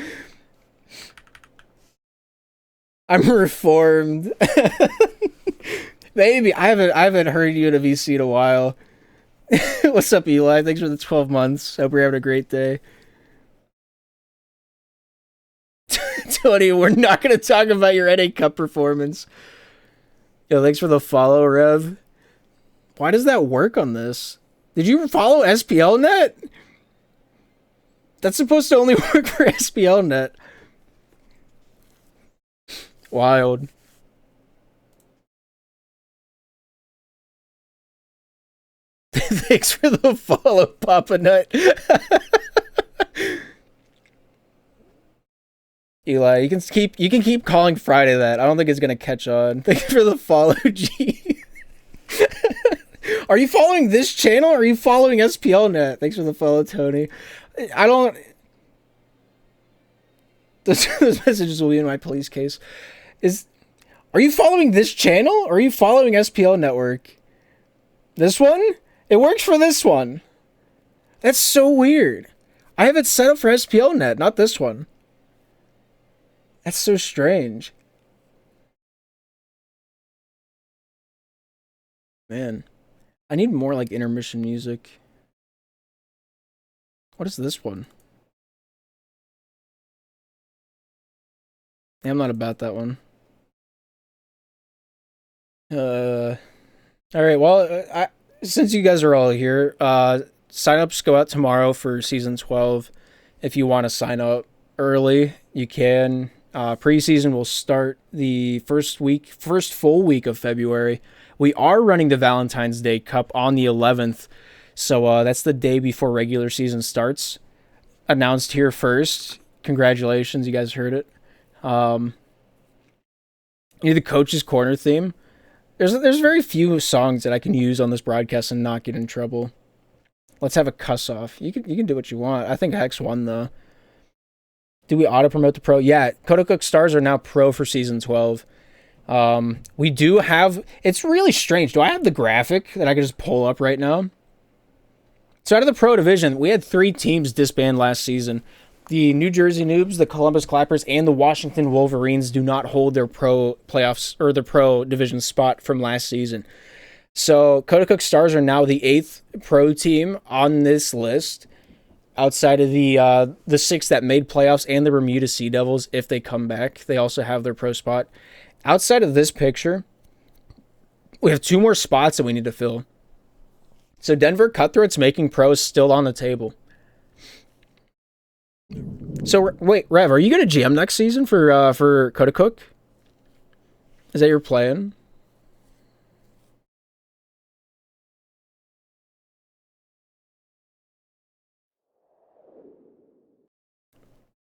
I'm reformed. Maybe I haven't heard you in a VC in a while. What's up, Eli? Thanks for the 12 months. Hope you're having a great day. Tony, we're not going to talk about your NA Cup performance. Yo, thanks for the follow, Rev. Why does that work on this? Did you follow SPL Net? That's supposed to only work for SPL Net. Wild. Thanks for the follow, Papa Nut. Eli, you can keep calling Friday that. I don't think it's gonna catch on. Thank you for the follow, G. Are you following this channel or are you following SPL Net? Thanks for the follow, Tony. I don't. Those messages will be in my police case. Are you following this channel or are you following SPL Network? This one? It works for this one. That's so weird. I have it set up for SPL Net, not this one. That's so strange. Man. I need more like intermission music. What is this one? Yeah, I'm not about that one. All right. Well, since you guys are all here, sign-ups go out tomorrow for season 12. If you want to sign up early, you can. Preseason will start the first full week of February. We are running the Valentine's Day Cup on the 11th, so that's the day before regular season starts. Announced here first. Congratulations, you guys heard it. Um, the coach's corner theme. There's very few songs that I can use on this broadcast and not get in trouble. Let's have a cuss off. You can do what you want. I think Hex won though. Do we auto promote the pro? Yeah, Cook stars are now pro for season 12. We do have. It's really strange. Do I have the graphic that I can just pull up right now? So out of the pro division, we had 3 teams disband last season. The New Jersey Noobs, the Columbus Clappers, and the Washington Wolverines do not hold their pro playoffs or their pro division spot from last season. So Cook Stars are now the 8th pro team on this list, outside of the 6 that made playoffs and the Bermuda Sea Devils. If they come back, they also have their pro spot. Outside of this picture, we have 2 more spots that we need to fill. So Denver Cutthroats making pros still on the table. So wait, Rev, are you going to GM next season for Cook? Is that your plan?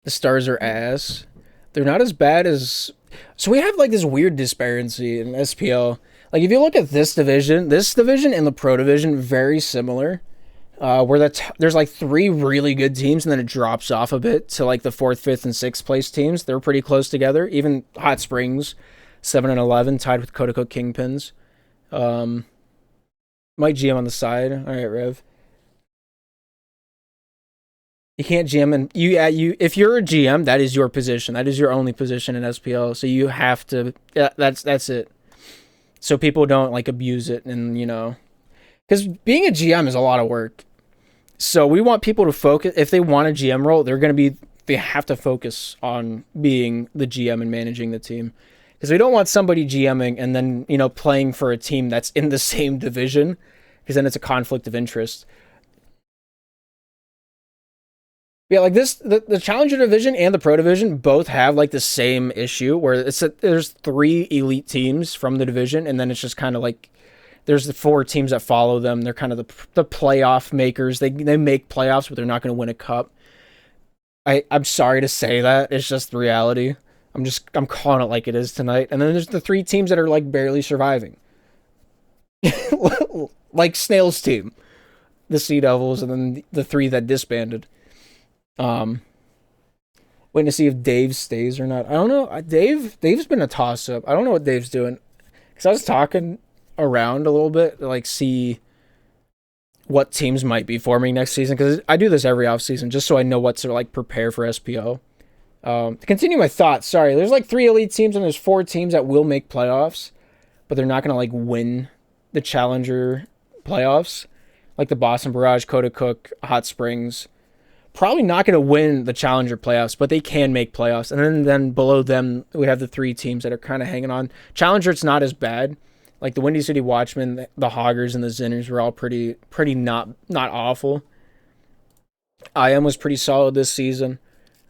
The Stars are ass. They're not as bad as. So we have like this weird disparity in SPL. Like if you look at this division and the Pro division, very similar. Where there's like 3 really good teams, and then it drops off a bit to like the 4th, 5th, and 6th place teams. They're pretty close together. Even Hot Springs, 7 and 11, tied with Cook Kingpins. Might GM on the side. All right, Rev. You can't GM, and you if you're a GM, that is your position. That is your only position in SPL. So you have to. Yeah, that's it. So people don't like abuse it, and because being a GM is a lot of work. So we want people to focus. If they want a GM role, they have to focus on being the GM and managing the team. Because we don't want somebody GMing and then, playing for a team that's in the same division, because then it's a conflict of interest. Yeah, like the Challenger division and the Pro division both have like the same issue where there's 3 elite teams from the division, and then it's just kind of like there's the 4 teams that follow them. They're kind of the playoff makers. They make playoffs, but they're not going to win a cup. I'm sorry to say that. It's just the reality. I'm calling it like it is tonight. And then there's the 3 teams that are like barely surviving. Like Snail's team, the Sea Devils, and then the 3 that disbanded. Waiting to see if Dave stays or not. I don't know. Dave's been a toss up. I don't know what Dave's doing. Because I was talking around a little bit to like see what teams might be forming next season, because I do this every offseason just so I know what to like prepare for SPO. To continue my thoughts, sorry, there's like 3 elite teams and there's 4 teams that will make playoffs, but they're not going to like win the Challenger playoffs, like the Boston Barrage, Cook, Hot Springs. Probably not going to win the Challenger playoffs, but they can make playoffs. And then below them, we have the 3 teams that are kind of hanging on. Challenger, it's not as bad. Like the Windy City Watchmen, the Hoggers, and the Zinners were all pretty not awful. IM was pretty solid this season.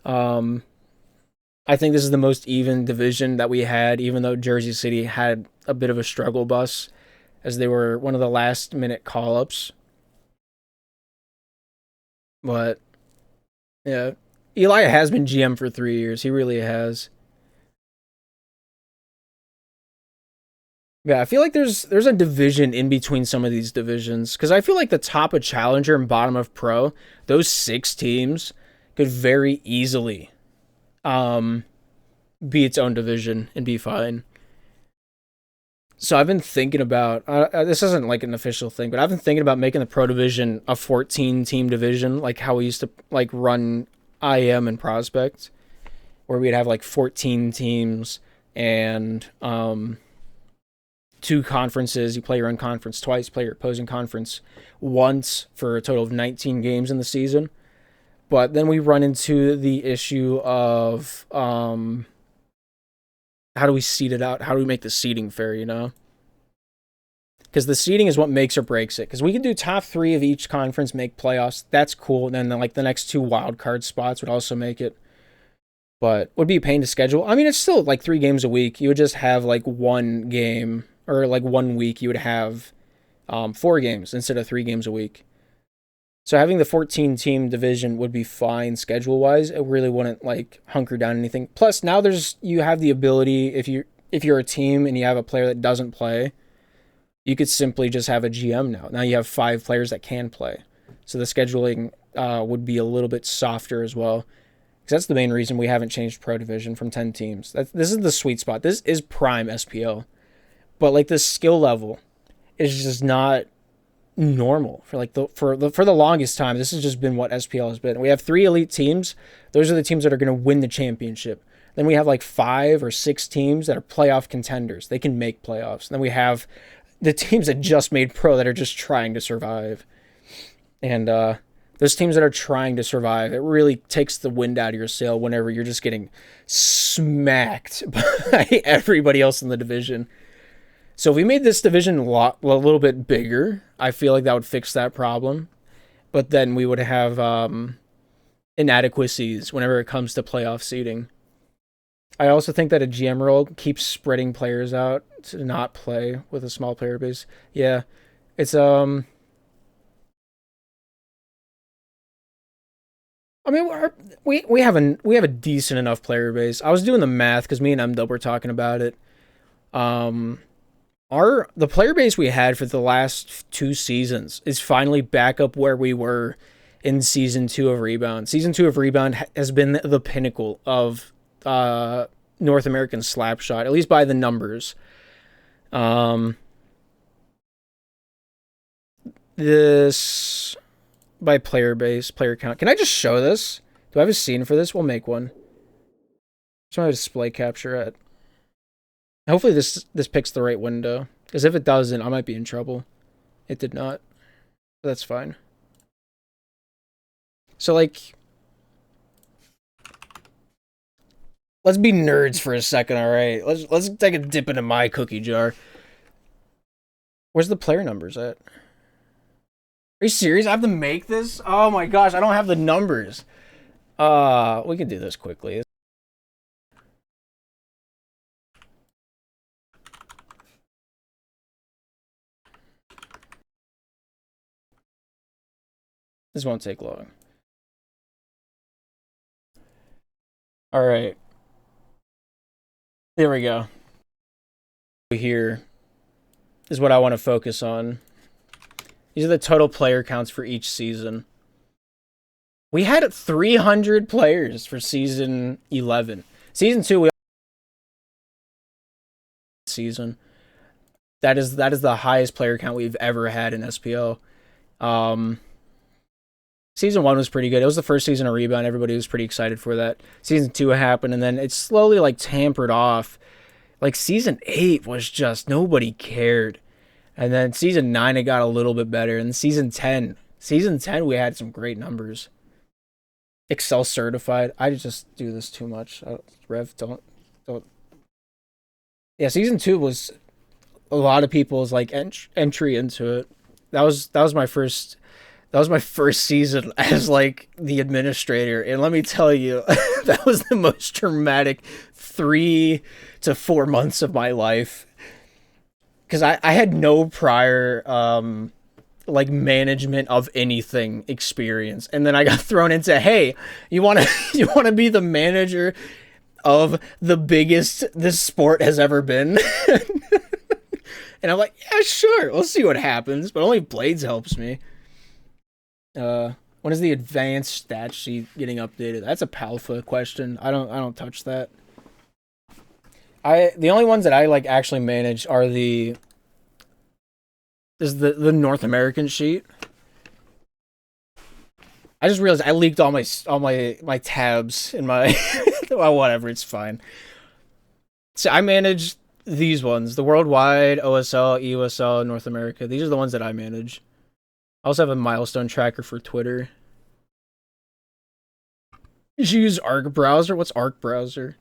I think this is the most even division that we had, even though Jersey City had a bit of a struggle bus, as they were one of the last minute call ups. But yeah, Eli has been GM for 3 years. He really has. Yeah, I feel like there's a division in between some of these divisions, because I feel like the top of Challenger and bottom of Pro, those 6 teams could very easily be its own division and be fine. So I've been thinking about this isn't like an official thing, but I've been thinking about making the Pro division a 14 team division, like how we used to like run IM and Prospect, where we'd have like 14 teams, and 2 conferences. You play your own conference twice, play your opposing conference once for a total of 19 games in the season. But then we run into the issue of how do we seed it out? How do we make the seeding fair, you know? Because the seeding is what makes or breaks it. Because we can do top 3 of each conference, make playoffs. That's cool. And then like the next 2 wild card spots would also make it. But would be a pain to schedule. I mean, it's still like 3 games a week. You would just have like 1 game, or like 1 week you would have 4 games instead of 3 games a week. So having the 14-team division would be fine schedule-wise. It really wouldn't like hunker down anything. Plus, now you have the ability, if you're a team and you have a player that doesn't play, you could simply just have a GM now. Now you have 5 players that can play. So the scheduling would be a little bit softer as well. Because that's the main reason we haven't changed Pro Division from 10 teams. This is the sweet spot. This is prime SPL. But like the skill level is just not normal for like for the longest time. This has just been what SPL has been. We have 3 elite teams. Those are the teams that are going to win the championship. Then we have like 5 or 6 teams that are playoff contenders. They can make playoffs. And then we have the teams that just made pro that are just trying to survive. And those teams that are trying to survive, it really takes the wind out of your sail whenever you're just getting smacked by everybody else in the division. So if we made this division a little bit bigger, I feel like that would fix that problem. But then we would have inadequacies whenever it comes to playoff seeding. I also think that a GM role keeps spreading players out to not play with a small player base. Yeah, it's I mean, we have a decent enough player base. I was doing the math because me and MDub were talking about it. The player base we had for the last 2 seasons is finally back up where we were in season 2 of Rebound. Season 2 of Rebound has been the pinnacle of North American Slapshot, at least by the numbers. This by player base, player count. Can I just show this? Do I have a scene for this? We'll make one. Just want to display capture it. Hopefully this picks the right window. Because if it doesn't, I might be in trouble. It did not. That's fine. So like, let's be nerds for a second, all right? Let's take a dip into my cookie jar. Where's the player numbers at? Are you serious? I have to make this? Oh my gosh, I don't have the numbers. We can do this quickly. This won't take long. All right. There we go. Here is what I want to focus on. These are the total player counts for each season. We had 300 players for season 11. Season 2, season. That is the highest player count we've ever had in SPL. Season 1 was pretty good. It was the first season of Rebound. Everybody was pretty excited for that. Season 2 happened, and then it slowly like tampered off. Like season 8 was just nobody cared. And then season 9 it got a little bit better. And season 10 we had some great numbers. Excel certified. I just do this too much. Rev, don't. Yeah, season 2 was a lot of people's like entry into it. That was my first season as like the administrator, and let me tell you, that was the most traumatic 3 to 4 months of my life. Because I had no prior like management of anything experience, and then I got thrown into, hey, you wanna be the manager of the biggest this sport has ever been? And I'm like, yeah, sure, we'll see what happens. But only Blades helps me. When is the advanced stat sheet getting updated? That's a Palfa question. I don't touch that. The only ones that I like actually manage are the North American sheet. I just realized I leaked all my tabs in my well, whatever, it's fine. So I manage These ones, the worldwide, OSL, EUSL, North America. These are the ones that I manage. I also have a milestone tracker for Twitter. You should use Arc Browser. What's Arc Browser?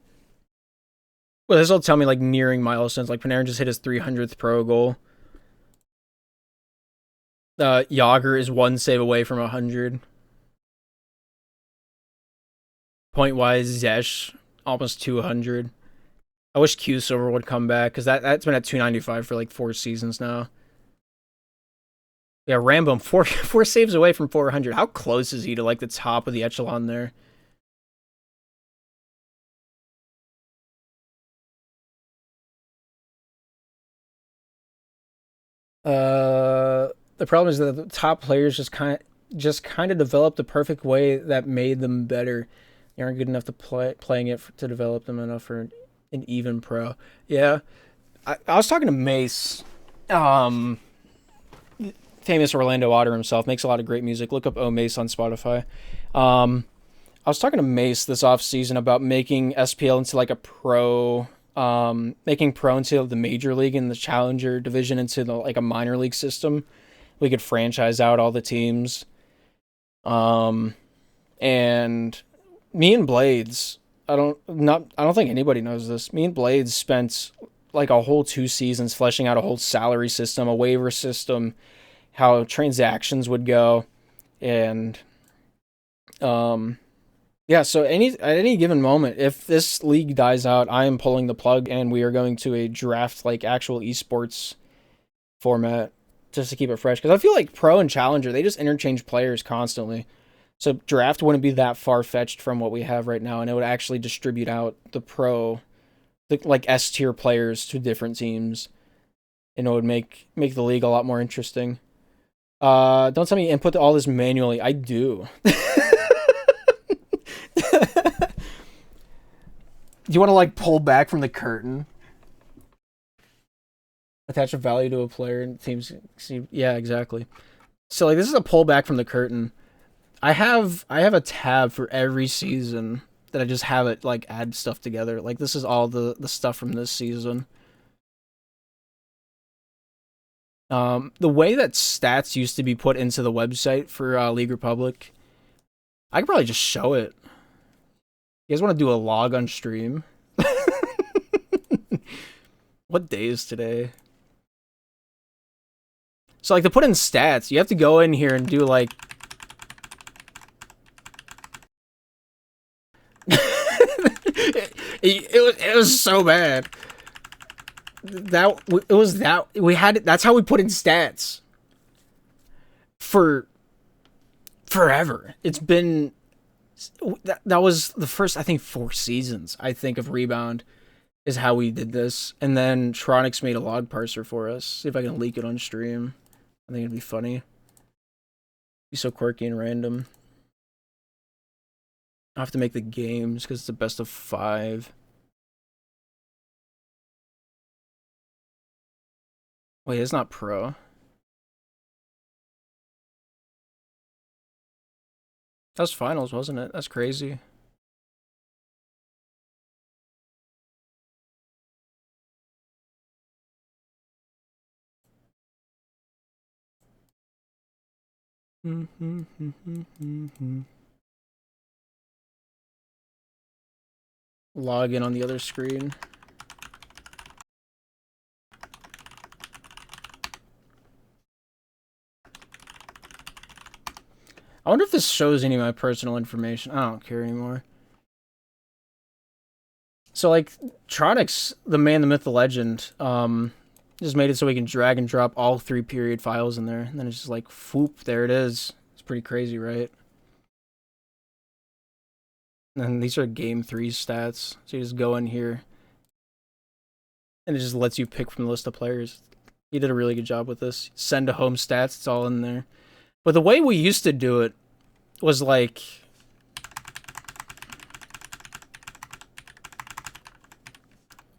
Well, this will tell me like nearing milestones. Like Panarin just hit his 300th pro goal. Yager is one save away from 100. Point wise, Zesh almost 200. I wish Q Silver would come back because that's been at 295 for like 4 seasons now. Yeah, Rambam four saves away from 400. How close is he to like the top of the echelon there? The problem is that the top players just kind of developed the perfect way that made them better. They aren't good enough to playing it to develop them enough for an even pro. Yeah, I was talking to Mace, um, famous Orlando Otter himself, makes a lot of great music. Look up Oh Mace on Spotify. Um, I was talking to Mace this off season about making SPL into like a pro, making pro into the major league and the challenger division into like a minor league system. We could franchise out all the teams. Um, and me and Blades, I don't think anybody knows this. Me and Blades spent like a whole 2 seasons fleshing out a whole salary system, a waiver system, how transactions would go, and um, yeah. So at any given moment, if this league dies out, I am pulling the plug, and we are going to a draft like actual esports format just to keep it fresh. Because I feel like pro and challenger they just interchange players constantly. So draft wouldn't be that far fetched from what we have right now, and it would actually distribute out like S tier players to different teams, and it would make the league a lot more interesting. Don't tell me you input all this manually. I do. Do you want to like pull back from the curtain? Attach a value to a player and teams see. Yeah, exactly. So like this is a pullback from the curtain. I have a tab for every season that I just have it like add stuff together. Like this is all the stuff from this season. The way that stats used to be put into the website for League Republic, I could probably just show it. You guys want to do a log on stream? What day is today? So like to put in stats, you have to go in here and do like it was so bad. It was that we had it. That's how we put in stats for forever. It's been that was the first I think 4 seasons I think of Rebound is how we did this, and then Tronics made a log parser for us. See if I can leak it on stream. I think it'd be funny. Be so quirky and random. I have to make the games because it's the best of 5. Wait, it's not pro. That was finals, wasn't it? That's crazy. Log in on the other screen. I wonder if this shows any of my personal information. I don't care anymore. So like Tronics, the man, the myth, the legend, just made it so we can drag and drop all 3 period files in there, and then it's just like whoop, there it is. It's pretty crazy, right? And these are game 3 stats. So you just go in here and it just lets you pick from the list of players. He did a really good job with this. Send to home stats, it's all in there. But the way we used to do it was like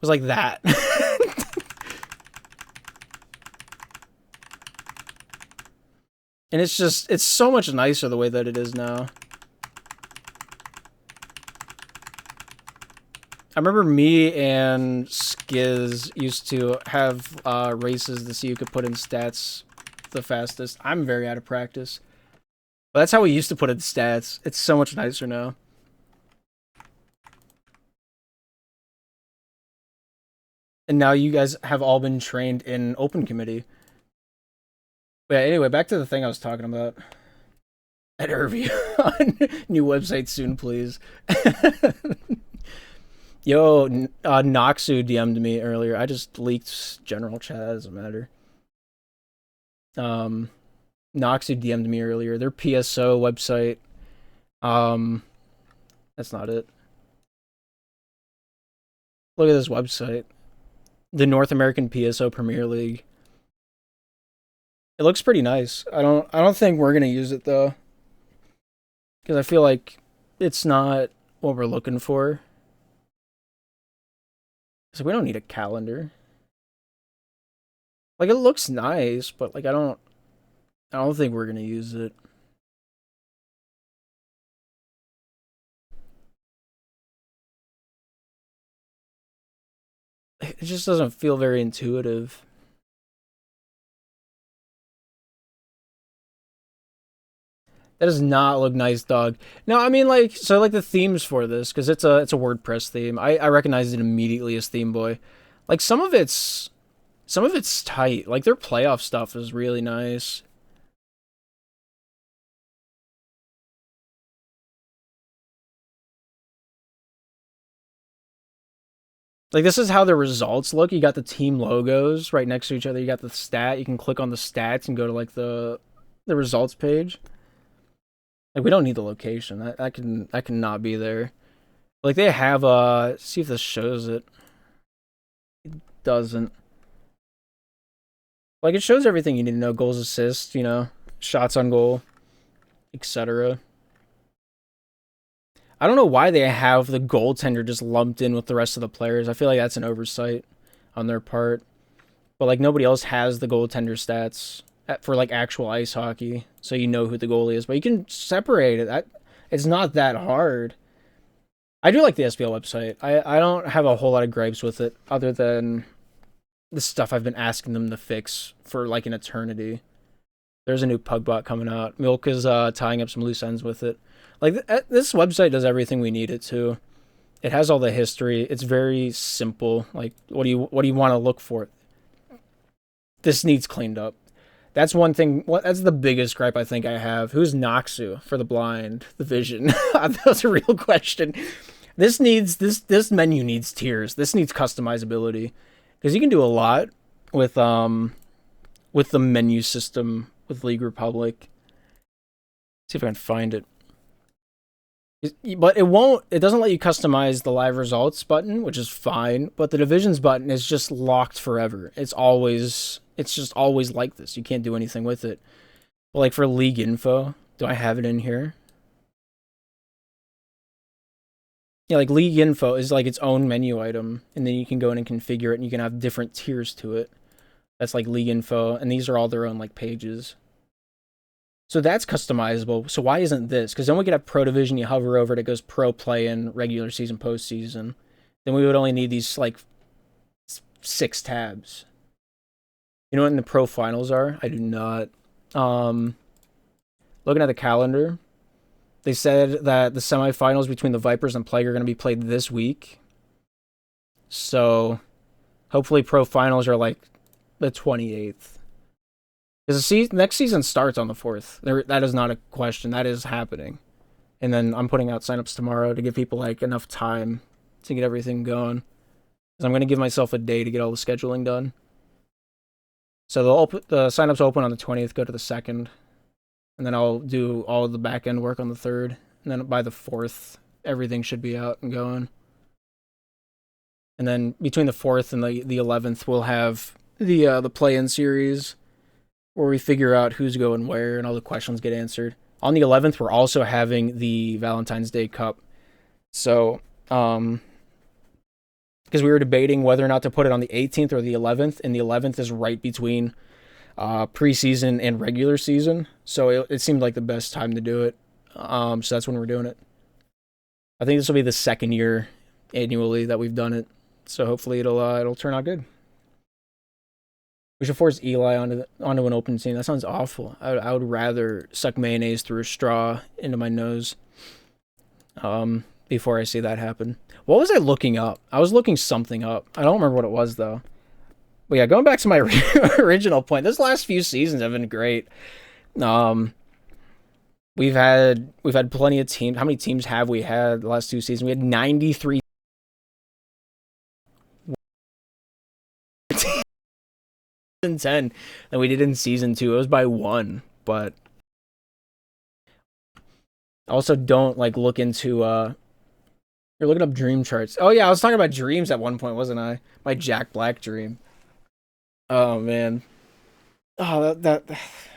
that. And it's so much nicer the way that it is now. remember me and Skiz used to have races to see who could put in stats the fastest. I'm very out of practice. But that's how we used to put in stats. It's so much nicer now. And now you guys have all been trained in open committee. But yeah, anyway, back to the thing I was talking about. At Irvy. New website soon, please. Yo, Noxu DM'd me earlier. I just leaked general chat. That doesn't matter. Noxu DM'd me earlier. Their PSO website. That's not it. Look at this website. The North American PSO Premier League. It looks pretty nice. I don't think we're gonna use it though, because I feel like it's not what we're looking for. So we don't need a calendar. Like, it looks nice, but like I don't think we're gonna use it. It just doesn't feel very intuitive. That does not look nice, dog. No, I mean, like, so like the themes for this, because it's a WordPress theme. I recognize it immediately as Theme Boy. Like, some of it's tight. Like, their playoff stuff is really nice. Like, this is how the results look. You got the team logos right next to each other. You got the stat. You can click on the stats and go to like the results page. Like, we don't need the location. That can not be there. Like, they have see if this shows it. It doesn't. Like, it shows everything you need to know. Goals, assists, you know, shots on goal, etc. I don't know why they have the goaltender just lumped in with the rest of the players. I feel like that's an oversight on their part. But like, nobody else has the goaltender stats for like actual ice hockey, so you know who the goalie is. But you can separate it. It's not that hard. I do like the SPL website. I don't have a whole lot of gripes with it, other than the stuff I've been asking them to fix for like an eternity. There's a new Pugbot coming out. Milk is tying up some loose ends with it. Like, this website does everything we need it to. It has all the history. It's very simple. Like, what do you want to look for? This needs cleaned up. That's one thing. That's the biggest gripe I think I have. Who's Noxu for the blind, the vision? That's a real question. This menu needs tiers. This needs customizability, because you can do a lot with the menu system with League Republic. Let's see if I can find it. But it doesn't let you customize the live results button, which is fine, but the divisions button is just locked forever. It's just always like this. You can't do anything with it. But like, for league info, do I have it in here? Yeah, like, league info is like its own menu item, and then you can go in and configure it, and you can have different tiers to it. That's like league info, and these are all their own like pages. So that's customizable. So why isn't this? Because then we could have Pro Division, you hover over it, it goes Pro Play-In, regular season, postseason. Then we would only need these, like, 6 tabs. You know what the Pro Finals are? I do not. Looking at the calendar, they said that the semifinals between the Vipers and Plague are going to be played this week. So hopefully Pro Finals are, like, the 28th. Because the next season starts on the 4th. That is not a question. That is happening. And then I'm putting out signups tomorrow to give people like enough time to get everything going. Because I'm going to give myself a day to get all the scheduling done. So the signups open on the 20th, go to the 2nd. And then I'll do all of the back end work on the 3rd. And then by the 4th, everything should be out and going. And then between the 4th and the 11th, we'll have the play-in series, where we figure out who's going where and all the questions get answered. On the 11th, we're also having the Valentine's Day Cup. So, because we were debating whether or not to put it on the 18th or the 11th, and the 11th is right between preseason and regular season. So it seemed like the best time to do it. So that's when we're doing it. I think this will be the second year annually that we've done it. So hopefully it'll turn out good. We should force Eli onto an open team. That sounds awful. I would rather suck mayonnaise through a straw into my nose before I see that happen. What was I looking up? I was looking something up. I don't remember what it was, though. But yeah, going back to my original point, this last few seasons have been great. We've had plenty of teams. How many teams have we had the last 2 seasons? We had 93 in 10 than we did in season 2. It was by 1, but also don't like look into you're looking up dream charts. Oh yeah, I was talking about dreams at one point, wasn't I? My Jack Black dream. Oh man. Oh that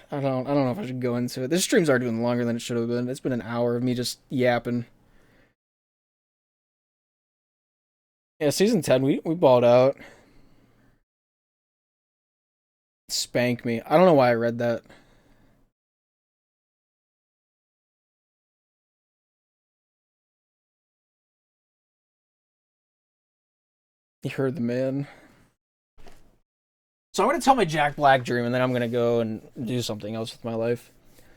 I don't know if I should go into it. This stream's already been longer than it should have been. It's been an hour of me just yapping. Yeah, season 10 we balled out. Spank me. I don't know why I read that. You heard the man. So I'm gonna tell my Jack Black dream, and then I'm gonna go and do something else with my life.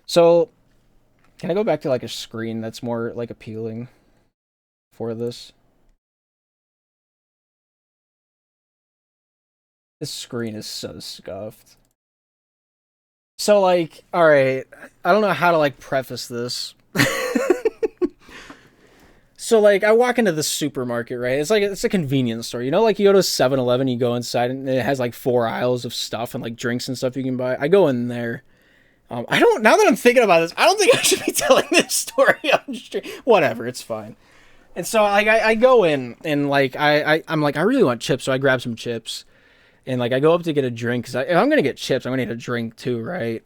So, can I go back to like a screen that's more like appealing for this? This screen is so scuffed. So like, all right, I don't know how to like preface this. So like I walk into the supermarket, right? It's a convenience store. You know, like you go to 7-Eleven, you go inside and it has like 4 aisles of stuff and like drinks and stuff you can buy. I go in there. I don't, now that I'm thinking about this, I don't think I should be telling this story on stream. Whatever, it's fine. And so like I go in and like I'm like I really want chips, so I grab some chips. And like I go up to get a drink because if I'm gonna get chips, I'm gonna need a drink too, right?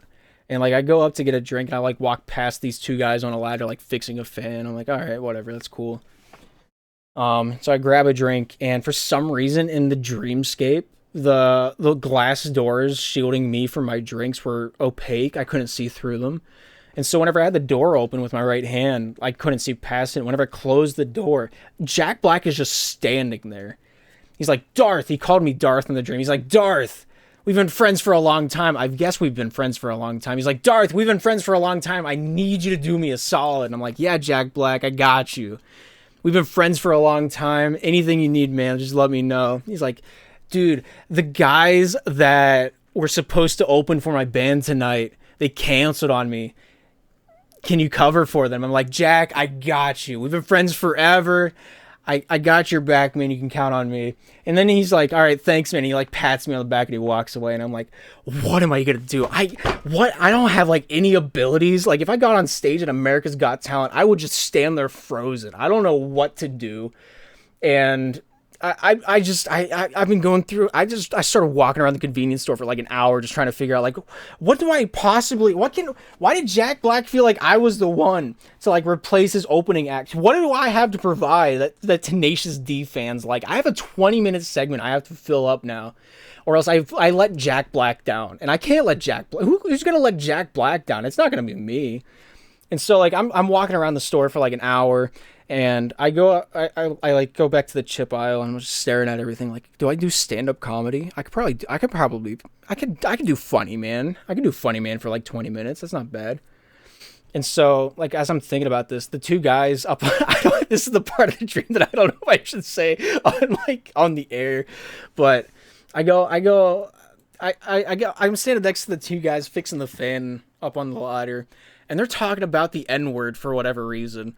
And like I go up to get a drink and I like walk past these 2 guys on a ladder like fixing a fan. I'm like, all right, whatever, that's cool. So I grab a drink and for some reason in the dreamscape, the glass doors shielding me from my drinks were opaque. I couldn't see through them. And so whenever I had the door open with my right hand, I couldn't see past it. Whenever I closed the door, Jack Black is just standing there. He's like, Darth. He called me Darth in the dream. He's like, Darth, we've been friends for a long time. I guess we've been friends for a long time. He's like, Darth, we've been friends for a long time. I need you to do me a solid. And I'm like, yeah, Jack Black, I got you. We've been friends for a long time. Anything you need, man, just let me know. He's like, dude, the guys that were supposed to open for my band tonight, they canceled on me. Can you cover for them? I'm like, Jack, I got you. We've been friends forever. I got your back, man. You can count on me. And then he's like, all right, thanks, man. He like pats me on the back and he walks away. And I'm like, what am I going to do? I don't have like any abilities. Like if I got on stage at America's Got Talent, I would just stand there frozen. I don't know what to do. And I've been going through, I started walking around the convenience store for like an hour just trying to figure out like, why did Jack Black feel like I was the one to like replace his opening act? What do I have to provide that Tenacious D fans like? I have a 20-minute segment I have to fill up now, or else I let Jack Black down, and I can't let Jack Black, who's gonna let Jack Black down? It's not gonna be me. And so like I'm walking around the store for like an hour. And I like go back to the chip aisle and I'm just staring at everything like, do I do stand-up comedy? I could do funny man. I could do funny man for like 20 minutes. That's not bad. And so like as I'm thinking about this, the 2 guys up this is the part of the dream that I don't know if I should say on the air, but I'm standing next to the 2 guys fixing the fan up on the ladder, and they're talking about the N-word for whatever reason.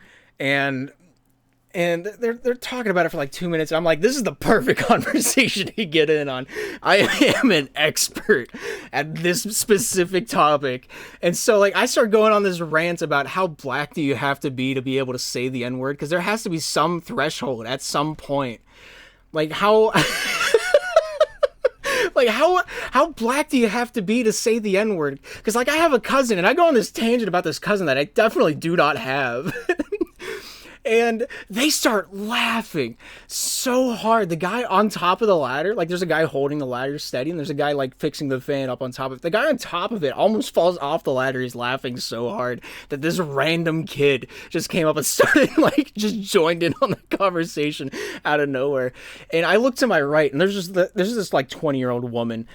And they're talking about it for like 2 minutes. And I'm like, this is the perfect conversation to get in on. I am an expert at this specific topic. And so like I start going on this rant about how black do you have to be able to say the N-word? Because there has to be some threshold at some point. Like how like how black do you have to be to say the N-word? Because like I have a cousin and I go on this tangent about this cousin that I definitely do not have. And they start laughing so hard. The guy on top of the ladder, like there's a guy holding the ladder steady, and there's a guy like fixing the fan up on top of it. The guy on top of it almost falls off the ladder. He's laughing so hard that this random kid just came up and started like just joined in on the conversation out of nowhere. And I look to my right, and there's this like 20-year-old woman,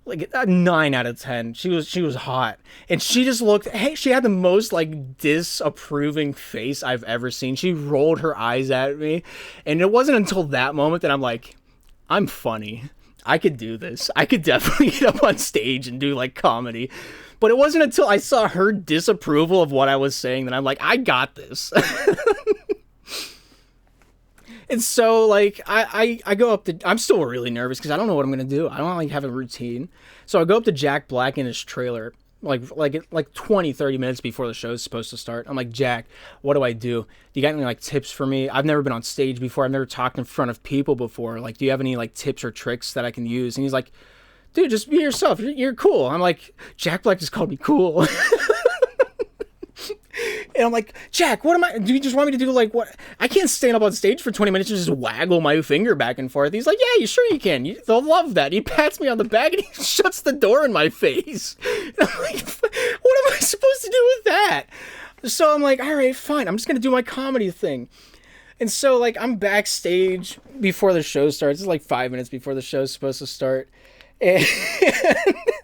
like a 9 out of 10. She was hot, and she just looked. Hey, she had the most like disapproving face I've ever seen. She rolled her eyes at me, and it wasn't until that moment that I'm like, I'm funny. I could do this. I could definitely get up on stage and do like comedy. But it wasn't until I saw her disapproval of what I was saying that I'm like, I got this. And so, like, I go up to... I'm still really nervous because I don't know what I'm going to do. I don't, like, have a routine. So I go up to Jack Black in his trailer, like 20, 30 minutes before the show's supposed to start. I'm like, Jack, what do I do? Do you got any, like, tips for me? I've never been on stage before. I've never talked in front of people before. Like, do you have any, like, tips or tricks that I can use? And he's like, dude, just be yourself. You're cool. I'm like, Jack Black just called me cool. And I'm like, Jack, what am I... Do you just want me to do, like, what... I can't stand up on stage for 20 minutes and just waggle my finger back and forth. He's like, yeah, sure you can. They'll love that. He pats me on the back and he shuts the door in my face. And I'm like, what am I supposed to do with that? So I'm like, all right, fine. I'm just going to do my comedy thing. And so, like, I'm backstage before the show starts. It's like 5 minutes before the show's supposed to start. And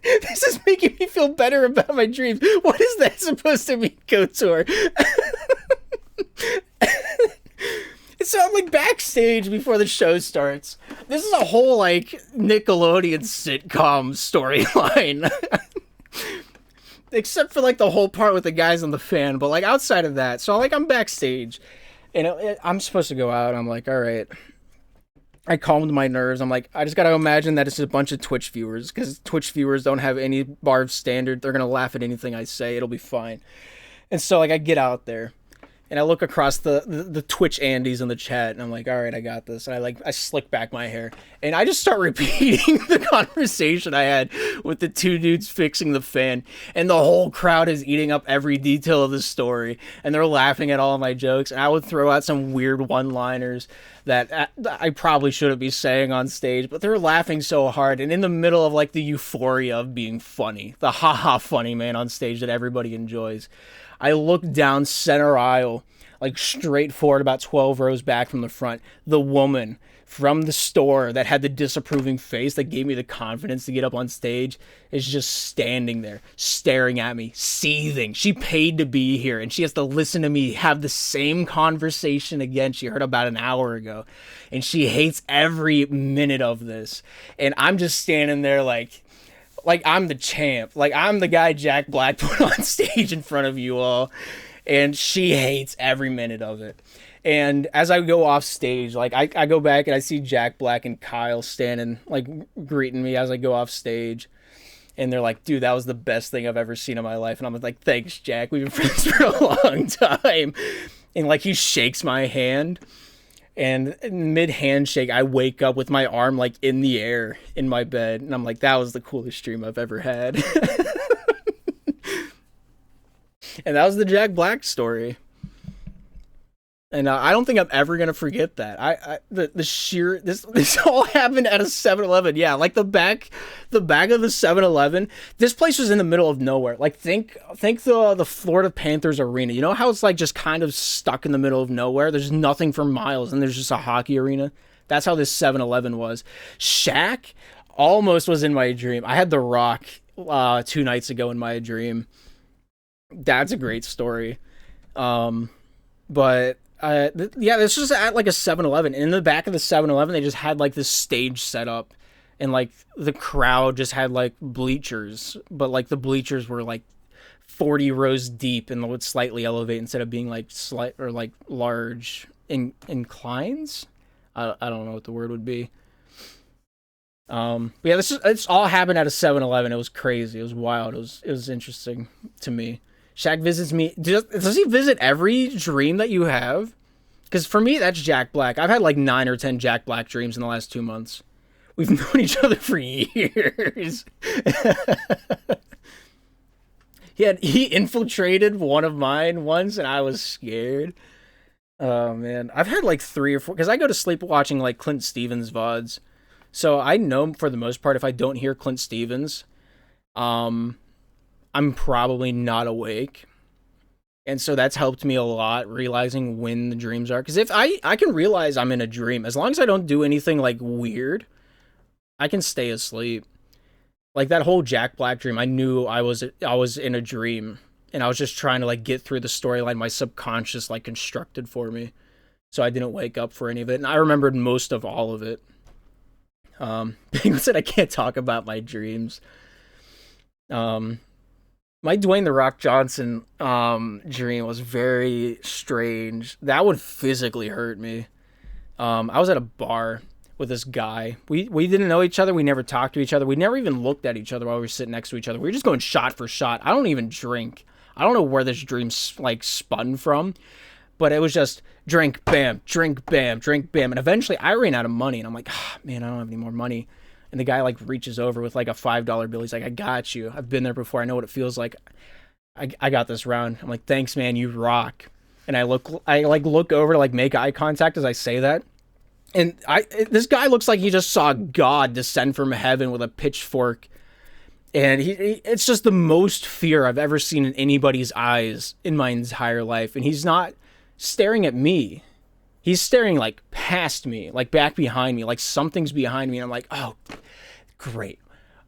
this is making me feel better about my dreams. What is that supposed to mean, KOTOR? So I'm like backstage before the show starts. This is a whole like Nickelodeon sitcom storyline. Except for like the whole part with the guys on the fan. But like outside of that, so like I'm backstage and I'm supposed to go out. I'm like, all right. I calmed my nerves. I'm like, I just gotta imagine that it's a bunch of Twitch viewers, because Twitch viewers don't have any bar of standard. They're gonna laugh at anything I say. It'll be fine. And so, like, I get out there, and I look across the Twitch Andes in the chat, and I'm like, all right, I got this. And I slick back my hair, and I just start repeating the conversation I had with the two dudes fixing the fan, and the whole crowd is eating up every detail of the story, and they're laughing at all of my jokes, and I would throw out some weird one-liners that I probably shouldn't be saying on stage, but they're laughing so hard, and in the middle of, like, the euphoria of being funny, the ha-ha funny man on stage that everybody enjoys, I look down center aisle, like, straight forward about 12 rows back from the front. The woman from the store that had the disapproving face that gave me the confidence to get up on stage is just standing there, staring at me, seething. She paid to be here, and she has to listen to me have the same conversation again she heard about an hour ago. And she hates every minute of this. And I'm just standing there like I'm the champ. Like, I'm the guy Jack Black put on stage in front of you all. And she hates every minute of it. And as I go off stage, like, I go back and I see Jack Black and Kyle standing, like, greeting me as I go off stage. And they're like, dude, that was the best thing I've ever seen in my life. And I'm like, thanks, Jack. We've been friends for a long time. And, like, he shakes my hand. And mid-handshake, I wake up with my arm, like, in the air in my bed. And I'm like, that was the coolest dream I've ever had. And that was the Jack Black story. And I don't think I'm ever going to forget that. The sheer... This all happened at a 7-Eleven. Yeah, like the back of the 7-Eleven. This place was in the middle of nowhere. Like, think the Florida Panthers arena. You know how it's, like, just kind of stuck in the middle of nowhere? There's nothing for miles, and there's just a hockey arena. That's how this 7-Eleven was. Shaq almost was in my dream. I had The Rock 2 nights ago in my dream. That's a great story. But... yeah, this was at like a 7-Eleven. In the back of the 7-Eleven, they just had like this stage set up, and like the crowd just had like bleachers, but like the bleachers were like 40 rows deep and would slightly elevate instead of being like slight or like large inclines. I don't know what the word would be. But yeah, it's all happened at a 7-Eleven. It was crazy. It was wild. It was interesting to me. Shaq visits me. Does he visit every dream that you have? Because for me, that's Jack Black. I've had like 9 or 10 Jack Black dreams in the last 2 months. We've known each other for years. He infiltrated one of mine once, and I was scared. Oh man, I've had like 3 or 4 because I go to sleep watching like Clint Stevens VODs. So I know for the most part if I don't hear Clint Stevens, um, I'm probably not awake. And so that's helped me a lot realizing when the dreams are. Because if I can realize I'm in a dream, as long as I don't do anything like weird, I can stay asleep. Like that whole Jack Black dream, I knew I was in a dream, and I was just trying to like get through the storyline my subconscious like constructed for me. So I didn't wake up for any of it, and I remembered most of all of it. Being said, I can't talk about my dreams. Um, my Dwayne the Rock Johnson dream was very strange. That would physically hurt me. I was at a bar with this guy. We didn't know each other. We never talked to each other. We never even looked at each other while we were sitting next to each other. We were just going shot for shot. I don't even drink. I don't know where this dream like spun from, but it was just drink, bam, drink, bam, drink, bam, and eventually I ran out of money, and I'm like, ah, man, I don't have any more money. And the guy like reaches over with like a $5 bill. He's like, I got you. I've been there before. I know what it feels like. I got this round. I'm like, thanks, man. You rock. And I like look over to like make eye contact as I say that. And this guy looks like he just saw God descend from heaven with a pitchfork. And it's just the most fear I've ever seen in anybody's eyes in my entire life. And he's not staring at me. He's staring like past me, like back behind me, like something's behind me. And I'm like, oh, great.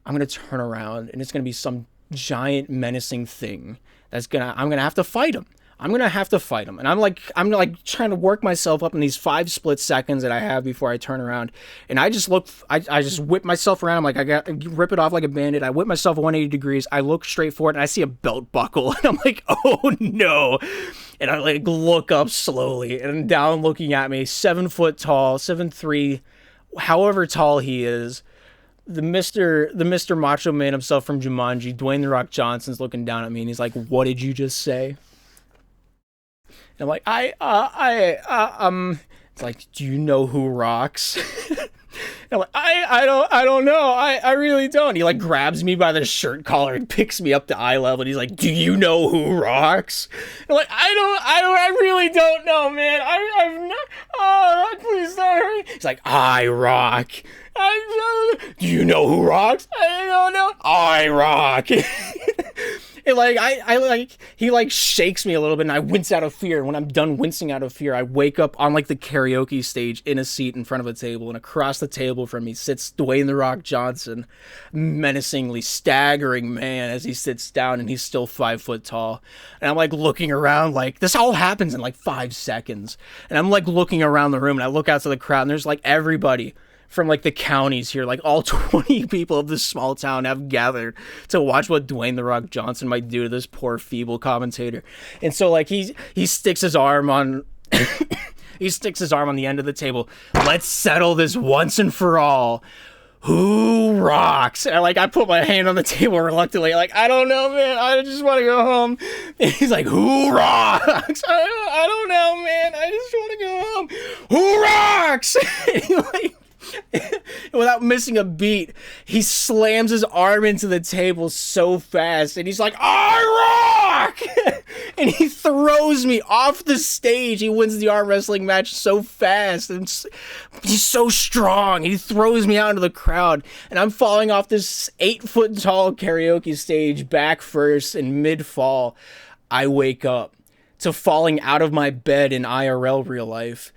I'm going to turn around and it's going to be some giant menacing thing I'm going to have to fight him. I'm going to have to fight him. And I'm like trying to work myself up in these 5 split seconds that I have before I turn around. And I just I just whip myself around. I'm like, rip it off like a bandit. I whip myself 180 degrees. I look straight forward and I see a belt buckle. And I'm like, oh no. And I like look up slowly and down looking at me, 7 foot tall, 7'3", however tall he is. The Mr. Macho Man himself from Jumanji, Dwayne the Rock Johnson's looking down at me and he's like, what did you just say? And I'm like, it's like, do you know who rocks? And I'm like, I don't know. I really don't. He like grabs me by the shirt collar and picks me up to eye level. And he's like, do you know who rocks? And I'm like, I really don't know, man. I've not, oh, please don't hurt me. He's like, I rock. Do you know who rocks? I don't know. I rock. And like I like he like shakes me a little bit and I wince out of fear. And when I'm done wincing out of fear, I wake up on like the karaoke stage in a seat in front of a table, and across the table from me sits Dwayne the Rock Johnson, menacingly staggering man as he sits down, and he's still 5 foot tall. And I'm like looking around, like this all happens in like 5 seconds. And I'm like looking around the room and I look out to the crowd and there's like everybody from like the counties here, like all 20 people of this small town have gathered to watch what Dwayne the Rock Johnson might do to this poor feeble commentator. And so like he sticks his arm on he sticks his arm on the end of the table. Let's settle this once and for all. Who rocks? And I put my hand on the table reluctantly, like, I don't know, man. I just want to go home. And he's like, who rocks? I don't know, man. I just want to go home. Who rocks? And he like, without missing a beat, he slams his arm into the table so fast, and he's like, I rock! And he throws me off the stage. He wins the arm wrestling match so fast, and he's so strong. He throws me out into the crowd, and I'm falling off this 8-foot tall karaoke stage back first in mid-fall. I wake up to falling out of my bed in IRL real life.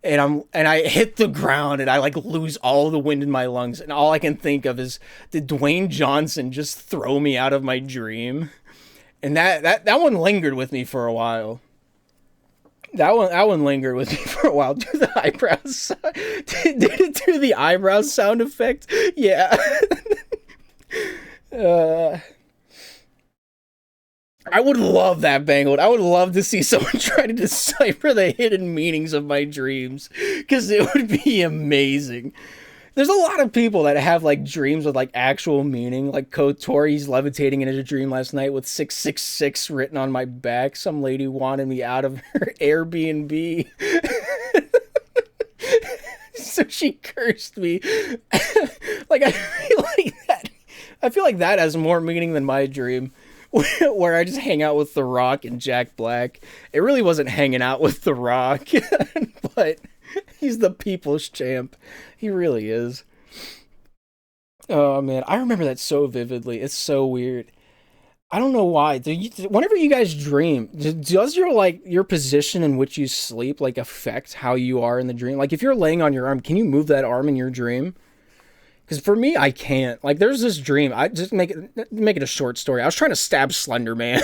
And I hit the ground and I like lose all the wind in my lungs, and all I can think of is, did Dwayne Johnson just throw me out of my dream? And that one lingered with me for a while. That one lingered with me for a while. Do the eyebrows? Did it do the eyebrow sound effect? Yeah. I would love that, Bangled. I would love to see someone try to decipher the hidden meanings of my dreams, because it would be amazing. There's a lot of people that have like dreams with like actual meaning. Like KOTOR, he's levitating in a dream last night with 666 written on my back. Some lady wanted me out of her Airbnb. So she cursed me. Like I feel like that has more meaning than my dream. where I just hang out with The Rock and Jack Black. It really wasn't hanging out with The Rock, but he's the people's champ. He really is. Oh man, I remember that so vividly. It's so weird. I don't know why. Whenever you guys dream, does your like your position in which you sleep like affect how you are in the dream? Like if you're laying on your arm, can you move that arm in your dream? Because for me, I can't. Like there's this dream. I just make it a short story. I was trying to stab Slender Man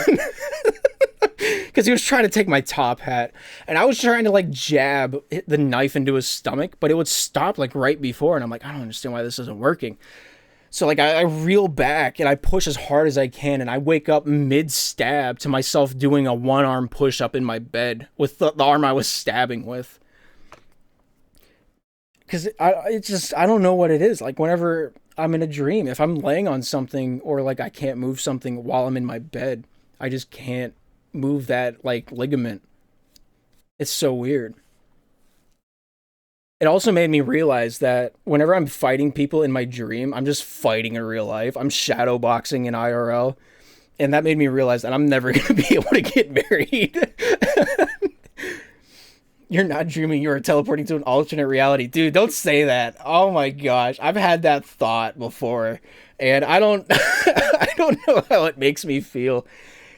because he was trying to take my top hat, and I was trying to like jab the knife into his stomach, but it would stop like right before, and I'm like, I don't understand why this isn't working. So like I reel back and I push as hard as I can, and I wake up mid stab to myself doing a one arm push up in my bed with the arm I was stabbing with. Because it's just I don't know what it is. Like whenever I'm in a dream, if I'm laying on something or like I can't move something while I'm in my bed, I just can't move that like ligament. It's so weird. It also made me realize that whenever I'm fighting people in my dream, I'm just fighting in real life. I'm shadow boxing in IRL. And that made me realize that I'm never going to be able to get married. You're not dreaming, you are teleporting to an alternate reality. Dude, don't say that. Oh my gosh. I've had that thought before. And I don't I don't know how it makes me feel.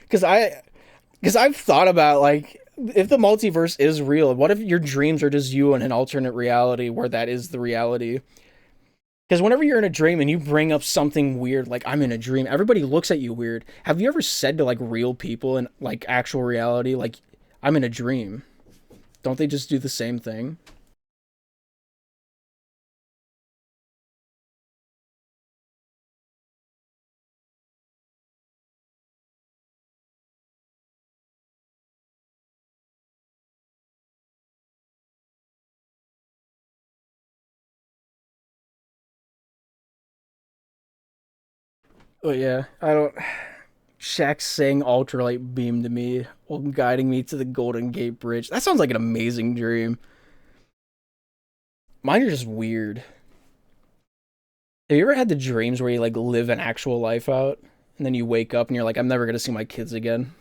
Cause I've thought about like if the multiverse is real, what if your dreams are just you in an alternate reality where that is the reality? Because whenever you're in a dream and you bring up something weird, like I'm in a dream, everybody looks at you weird. Have you ever said to like real people in like actual reality, like I'm in a dream? Don't they just do the same thing? Oh yeah, I don't. Shaq saying ultralight beam to me while guiding me to the Golden Gate Bridge. That sounds like an amazing dream. Mine are just weird. Have you ever had the dreams where you like live an actual life out and then you wake up and you're like, I'm never gonna see my kids again?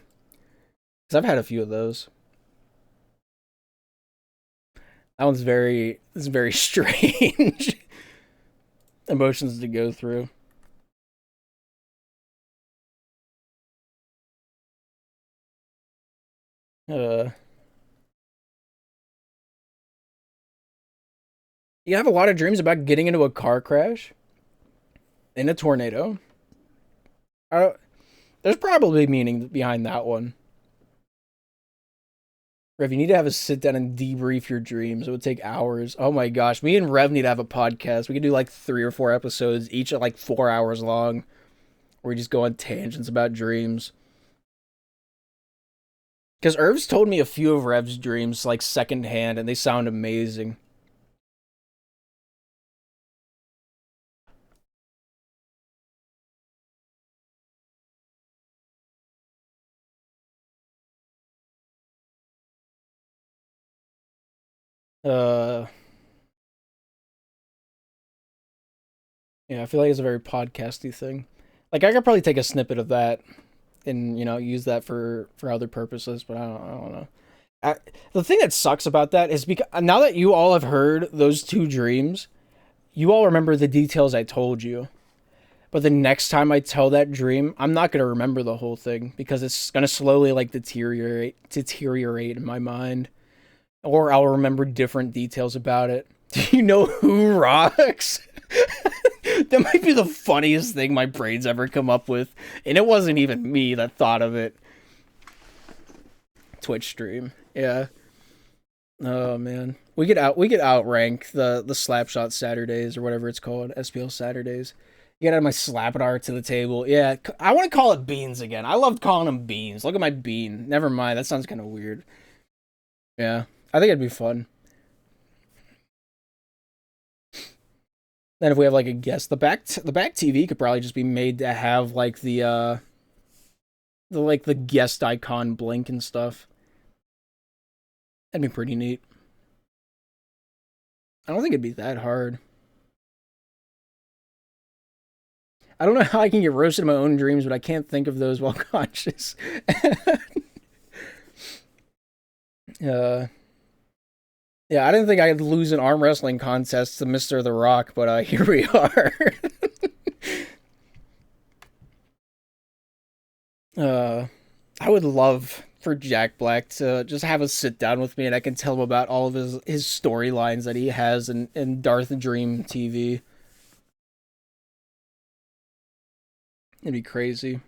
Because I've had a few of those. That one's it's very strange emotions to go through. Uh, you have a lot of dreams about getting into a car crash in a tornado. Uh, there's probably meaning behind that one. Rev, you need to have a sit down and debrief your dreams. It would take hours. Oh my gosh, me and Rev need to have a podcast. We could do like 3 or 4 episodes, each at like 4 hours long, where we just go on tangents about dreams. Because Irv's told me a few of Rev's dreams like secondhand, and they sound amazing. Uh, yeah, I feel like it's a very podcasty thing. Like I could probably take a snippet of that and use that for other purposes, but I don't know. I, the thing that sucks about that is because now that you all have heard those two dreams, you all remember the details I told you. But the next time I tell that dream, I'm not gonna remember the whole thing because it's gonna slowly like deteriorate in my mind, or I'll remember different details about it. Do you know who rocks? That might be the funniest thing my brain's ever come up with, and it wasn't even me that thought of it. Twitch stream, yeah. Oh man, we could outrank the Slapshot Saturdays or whatever it's called, SPL Saturdays. You gotta have my Slapidar to the table. Yeah, I want to call it beans again. I loved calling them beans. Look at my bean. Never mind. That sounds kind of weird. Yeah, I think it'd be fun. Then if we have like a guest, the back TV could probably just be made to have like the guest icon blink and stuff. That'd be pretty neat. I don't think it'd be that hard. I don't know how I can get roasted in my own dreams, but I can't think of those while conscious. uh, yeah, I didn't think I'd lose an arm wrestling contest to Mr. The Rock, but here we are. uh, I would love for Jack Black to just have a sit down with me, and I can tell him about all of his storylines that he has in Darth Dream TV. It'd be crazy.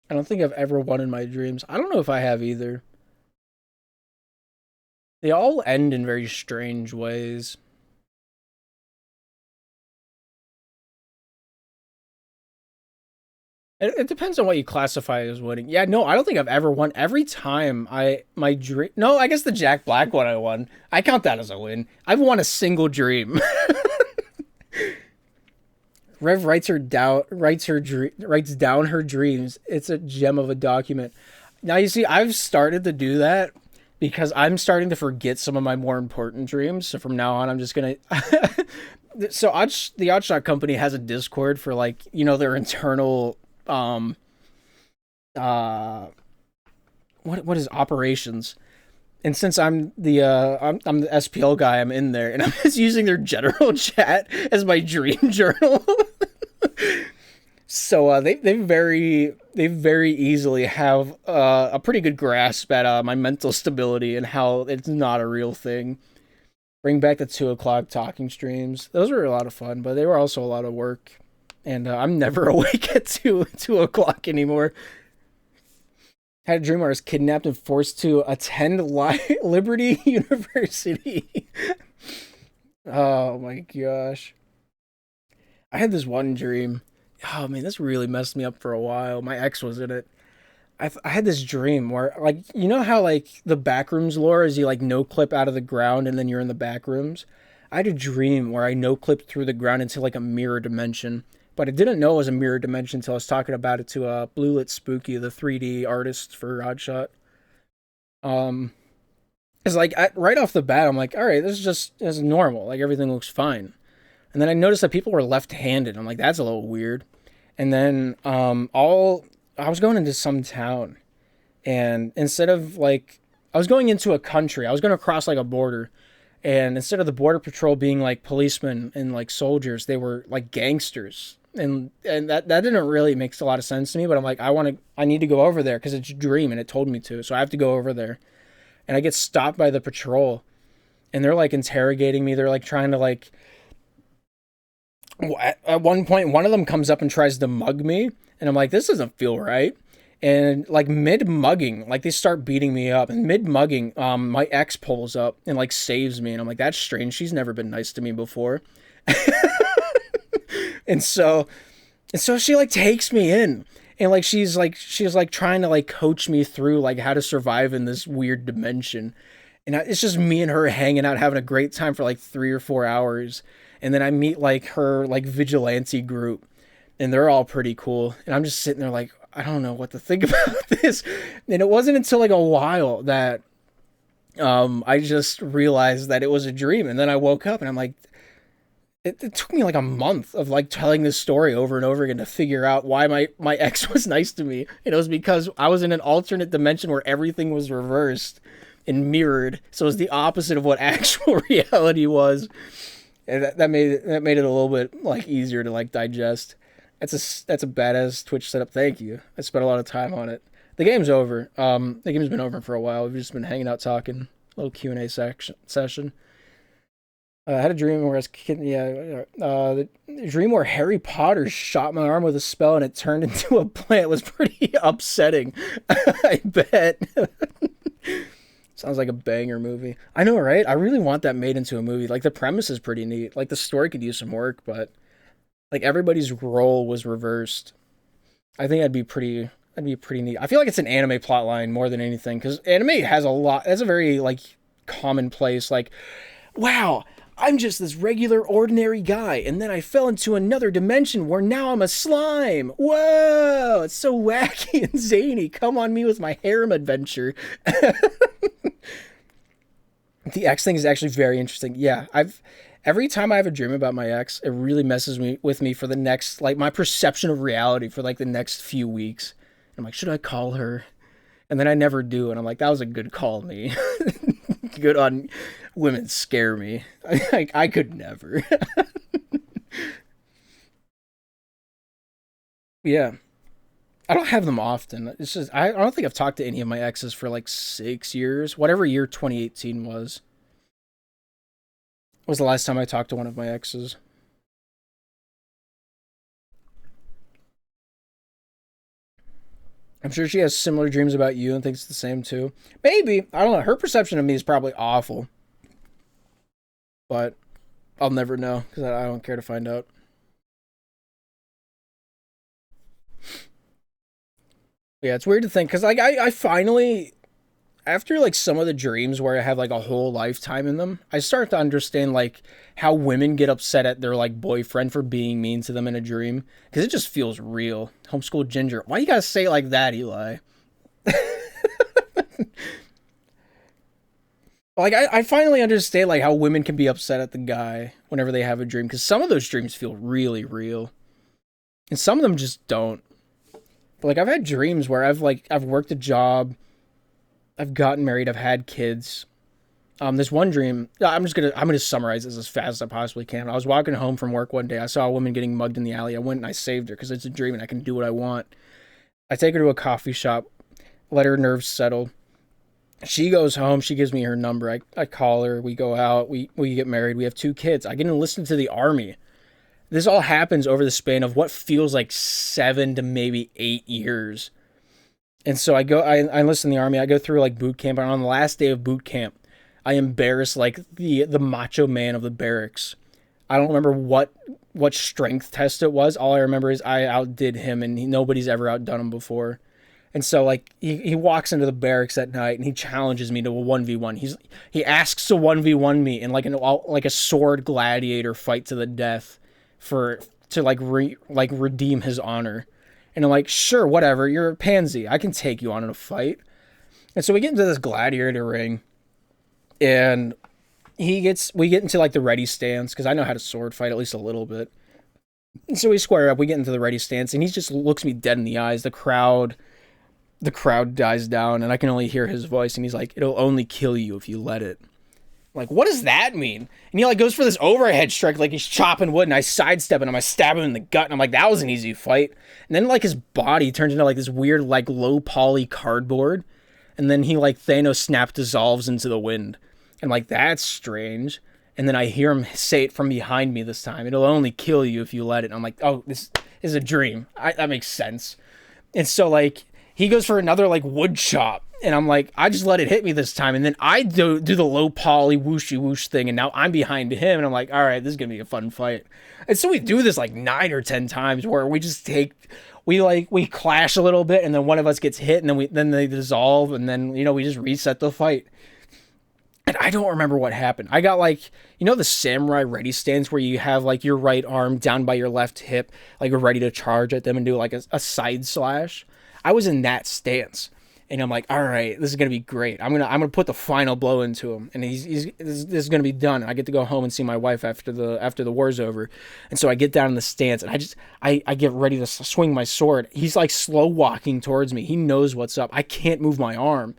I don't think I've ever won in my dreams. I don't know if I have either. They all end in very strange ways. It depends on what you classify as winning. Yeah, no, I don't think I've ever won. Every time my dream. No, I guess the Jack Black one I won. I count that as a win. I've won a single dream. Rev writes down her dreams. It's a gem of a document. Now you see, I've started to do that because I'm starting to forget some of my more important dreams. So from now on, I'm just gonna. So the Oddshot Company has a Discord for like their internal uh what is operations. And since I'm the SPL guy, I'm in there, and I'm just using their general chat as my dream journal. So they very easily have a pretty good grasp at my mental stability and how it's not a real thing. Bring back the 2 o'clock talking streams. Those were a lot of fun, but they were also a lot of work. And I'm never awake at 2 o'clock anymore. Had a dream where I was kidnapped and forced to attend Liberty University. Oh my gosh. I had this one dream. Oh man, this really messed me up for a while. My ex was in it. I had this dream where, like, you know how, like, the backrooms lore is you, like, no-clip out of the ground and then you're in the backrooms? I had a dream where I no-clipped through the ground into, like, a mirror dimension. But I didn't know it was a mirror dimension until I was talking about it to Blue Lit Spooky, the 3D artist for Oddshot. Um, it's like, right off the bat, I'm like, all right, this is normal. Like, everything looks fine. And then I noticed that people were left-handed. I'm like, that's a little weird. And then I was going into some town, and instead of like, I was going into a country, I was going to cross like a border, and instead of the border patrol being like policemen and like soldiers, they were like gangsters, and that didn't really make a lot of sense to me. But I'm like, I need to go over there because it's a dream and it told me to, so I have to go over there, and I get stopped by the patrol, and they're like interrogating me. They're like trying to like. At one point, one of them comes up and tries to mug me, and I'm like, this doesn't feel right. And like mid mugging, like they start beating me up, and mid mugging, my ex pulls up and like saves me, and I'm like, that's strange. She's never been nice to me before. and so and so she like takes me in, and like she's like trying to like coach me through like how to survive in this weird dimension. And it's just me and her hanging out, having a great time for like 3 or 4 hours. And then I meet like her like vigilante group, and they're all pretty cool. And I'm just sitting there like, I don't know what to think about this. And it wasn't until like a while that I just realized that it was a dream. And then I woke up and I'm like, it took me like a month of like telling this story over and over again to figure out why my ex was nice to me. And it was because I was in an alternate dimension where everything was reversed and mirrored. So it was the opposite of what actual reality was. And that made it a little bit like easier to like digest. That's a badass Twitch setup. Thank you. I spent a lot of time on it. The game's over. The game's been over for a while. We've just been hanging out talking. A little Q&A session. I had a dream where I was kidding. Yeah, the dream where Harry Potter shot my arm with a spell and it turned into a plant. It was pretty upsetting. I bet. Sounds like a banger movie. I know, right? I really want that made into a movie. Like, the premise is pretty neat. Like, the story could use some work, but like everybody's role was reversed. I think that'd be pretty neat. I feel like it's an anime plot line more than anything, because anime has a lot. That's a very like commonplace. Like, wow, I'm just this regular, ordinary guy, and then I fell into another dimension where now I'm a slime. Whoa! It's so wacky and zany. Come on me with my harem adventure. The X thing is actually very interesting. Yeah, every time I have a dream about my ex, it really messes with me for the next, like, my perception of reality for like the next few weeks. I'm like, should I call her? And then I never do, and I'm like, that was a good call, me. Good on women scare me. I could never. Yeah, I don't have them often. It's just I don't think I've talked to any of my exes for like 6 years. Whatever year 2018 was the last time I talked to one of my exes. I'm sure she has similar dreams about you and thinks the same too. Maybe. I don't know. Her perception of me is probably awful, but I'll never know because I don't care to find out. Yeah, it's weird to think because like I finally, after like some of the dreams where I have like a whole lifetime in them, I start to understand like how women get upset at their like boyfriend for being mean to them in a dream because it just feels real. Homeschool Ginger, why you gotta say it like that, Eli? Like I finally understand like how women can be upset at the guy whenever they have a dream because some of those dreams feel really real and some of them just don't. But like I've had dreams where I've worked a job, I've gotten married, I've had kids. This one dream, I'm gonna summarize this as fast as I possibly can. I was walking home from work one day. I saw a woman getting mugged in the alley. I went and I saved her because it's a dream and I can do what I want. I take her to a coffee shop, let her nerves settle. She goes home. She gives me her number. I call her. We go out. We get married. We have 2 kids. I get enlisted to the army. This all happens over the span of what feels like 7 to maybe 8 years. And so I enlist in the army. I go through like boot camp. And on the last day of boot camp, I embarrass like the macho man of the barracks. I don't remember what strength test it was. All I remember is I outdid him, and nobody's ever outdone him before. And so like he walks into the barracks at night and he challenges me to a 1v1. He asks to 1v1 me in like a sword gladiator fight to the death for to like redeem his honor. And I'm like, sure, whatever. You're a pansy. I can take you on in a fight. And so we get into this gladiator ring, and we get into like the ready stance because I know how to sword fight at least a little bit. And so we square up. We get into the ready stance, and he just looks me dead in the eyes. The crowd dies down, and I can only hear his voice, and he's like, "It'll only kill you if you let it." I'm like, what does that mean? And he like goes for this overhead strike, like he's chopping wood, and I sidestep and I stab him in the gut, and I'm like, that was an easy fight. And then like his body turns into like this weird like low poly cardboard, and then he like Thanos snap dissolves into the wind, and like that's strange. And then I hear him say it from behind me this time. It'll only kill you if you let it. And I'm like, oh, this is a dream. That makes sense. And so like he goes for another like wood chop, and I'm like, I just let it hit me this time, and then I do the low poly whooshy whoosh thing, and now I'm behind him, and I'm like, all right, this is gonna be a fun fight. And so we do this like 9 or 10 times where we clash a little bit, and then one of us gets hit, and then they dissolve, and then we just reset the fight. And I don't remember what happened. I got like, the samurai ready stance where you have like your right arm down by your left hip, like you're ready to charge at them and do like a side slash. I was in that stance, and I'm like, all right, this is gonna be great. I'm gonna put the final blow into him, and this is gonna be done. And I get to go home and see my wife after the war's over, and so I get down in the stance, and I get ready to swing my sword. He's like slow walking towards me. He knows what's up. I can't move my arm.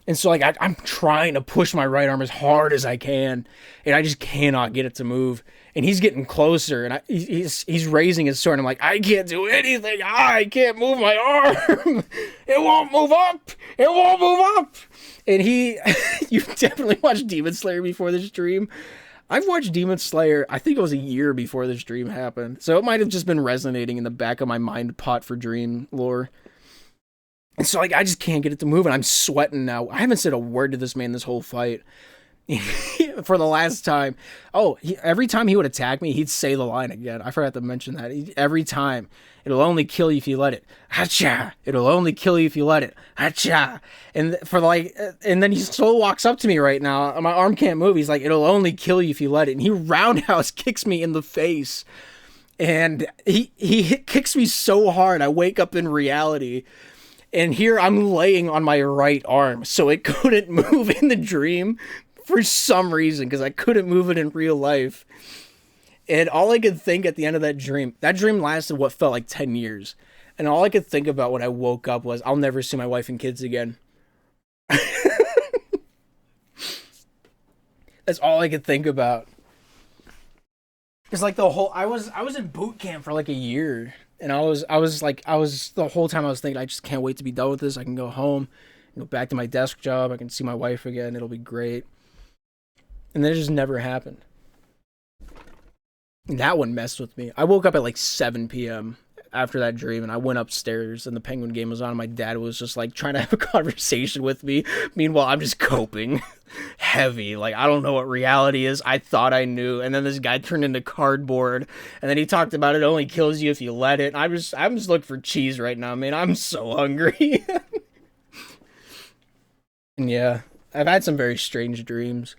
And so like I'm trying to push my right arm as hard as I can, and I just cannot get it to move. And he's getting closer, and he's raising his sword. And I'm like, I can't do anything. I can't move my arm. It won't move up. It won't move up. And you definitely watched Demon Slayer before this dream. I've watched Demon Slayer, I think it was a year before this dream happened. So it might have just been resonating in the back of my mind pot for dream lore. And so like I just can't get it to move, and I'm sweating now. I haven't said a word to this man this whole fight. for the last time. Oh, every time he would attack me, he'd say the line again. I forgot to mention that. Every time. It'll only kill you if you let it. Hacha! It'll only kill you if you let it. Hacha! And and then he still walks up to me right now. My arm can't move. He's like, it'll only kill you if you let it. And he roundhouse kicks me in the face. And he kicks me so hard, I wake up in reality. And here I'm laying on my right arm, so it couldn't move in the dream for some reason, because I couldn't move it in real life. And all I could think at the end of that dream lasted what felt like 10 years. And all I could think about when I woke up was, I'll never see my wife and kids again. That's all I could think about. It's like I was in boot camp for like a year. And I was the whole time I was thinking, I just can't wait to be done with this. I can go home, go back to my desk job. I can see my wife again. It'll be great. And then it just never happened. And that one messed with me. I woke up at like 7 p.m. after that dream, and I went upstairs, and the Penguin game was on. And my dad was just like trying to have a conversation with me. Meanwhile, I'm just coping. Heavy. Like, I don't know what reality is. I thought I knew. And then this guy turned into cardboard. And then he talked about it only kills you if you let it. I'm just looking for cheese right now, man. I'm so hungry. And yeah, I've had some very strange dreams.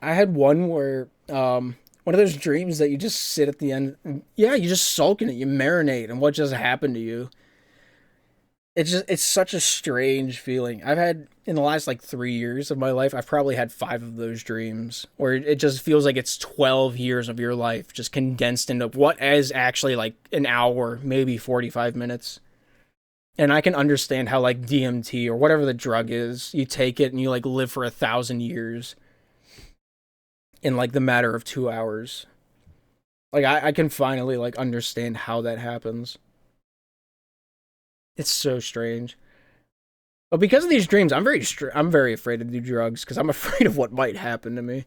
I had one where, one of those dreams that you just sit at the end. Yeah, you just sulk in it. You marinate in what just happened to you. It's such a strange feeling. I've had, in the last like 3 years of my life, I've probably had 5 of those dreams where it just feels like it's 12 years of your life just condensed into what is actually like an hour, maybe 45 minutes. And I can understand how like DMT or whatever the drug is, you take it and you like live for 1,000 years in like the matter of 2 hours. Like I can finally like understand how that happens. It's so strange. But because of these dreams, I'm very afraid to do drugs because I'm afraid of what might happen to me.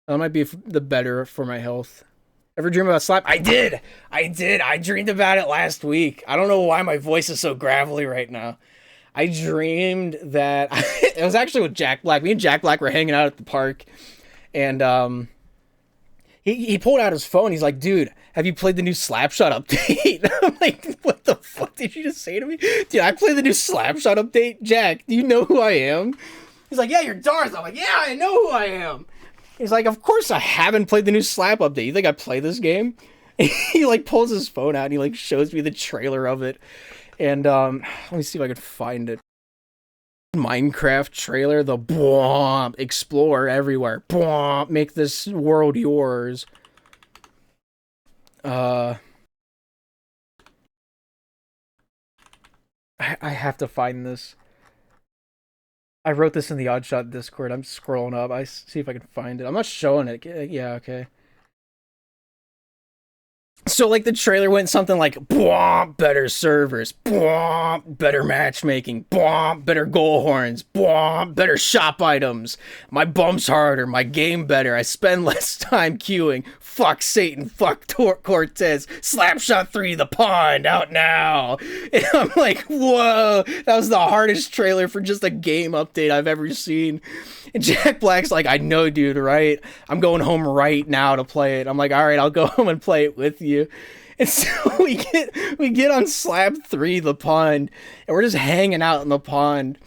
That might be the better for my health. Ever dream about slap? I did. I dreamed about it last week. I don't know why my voice is so gravelly right now. I dreamed that it was actually with Jack Black. Me and Jack Black were hanging out at the park, and he pulled out his phone. He's like, "Dude, have you played the new Slapshot update?" I'm like, "What the fuck did you just say to me?" "Dude, I played the new Slapshot update." "Jack, do you know who I am?" He's like, "Yeah, you're Darth." I'm like, "Yeah, I know who I am." He's like, "Of course I haven't played the new Slap update. You think I play this game?" He like pulls his phone out and he like shows me the trailer of it. And let me see if I can find it. Minecraft trailer, the Bwomp, explore everywhere. Bwomp, make this world yours. I have to find this. I wrote this in the Oddshot Discord. I'm scrolling up. I see if I can find it. I'm not showing it. Yeah, okay. So, like, the trailer went something like, "Bwomp, better servers. Bwomp, better matchmaking. Bwomp, better goal horns. Bwomp, better shop items. My bumps harder. My game better. I spend less time queuing. Fuck Satan. Fuck Cortez. Slapshot 3, The Pond, out now." And I'm like, whoa. That was the hardest trailer for just a game update I've ever seen. And Jack Black's like, "I know, dude, right? I'm going home right now to play it." I'm like, "All right, I'll go home and play it with you." And so we get on Slab 3, the pond, and we're just hanging out in the pond.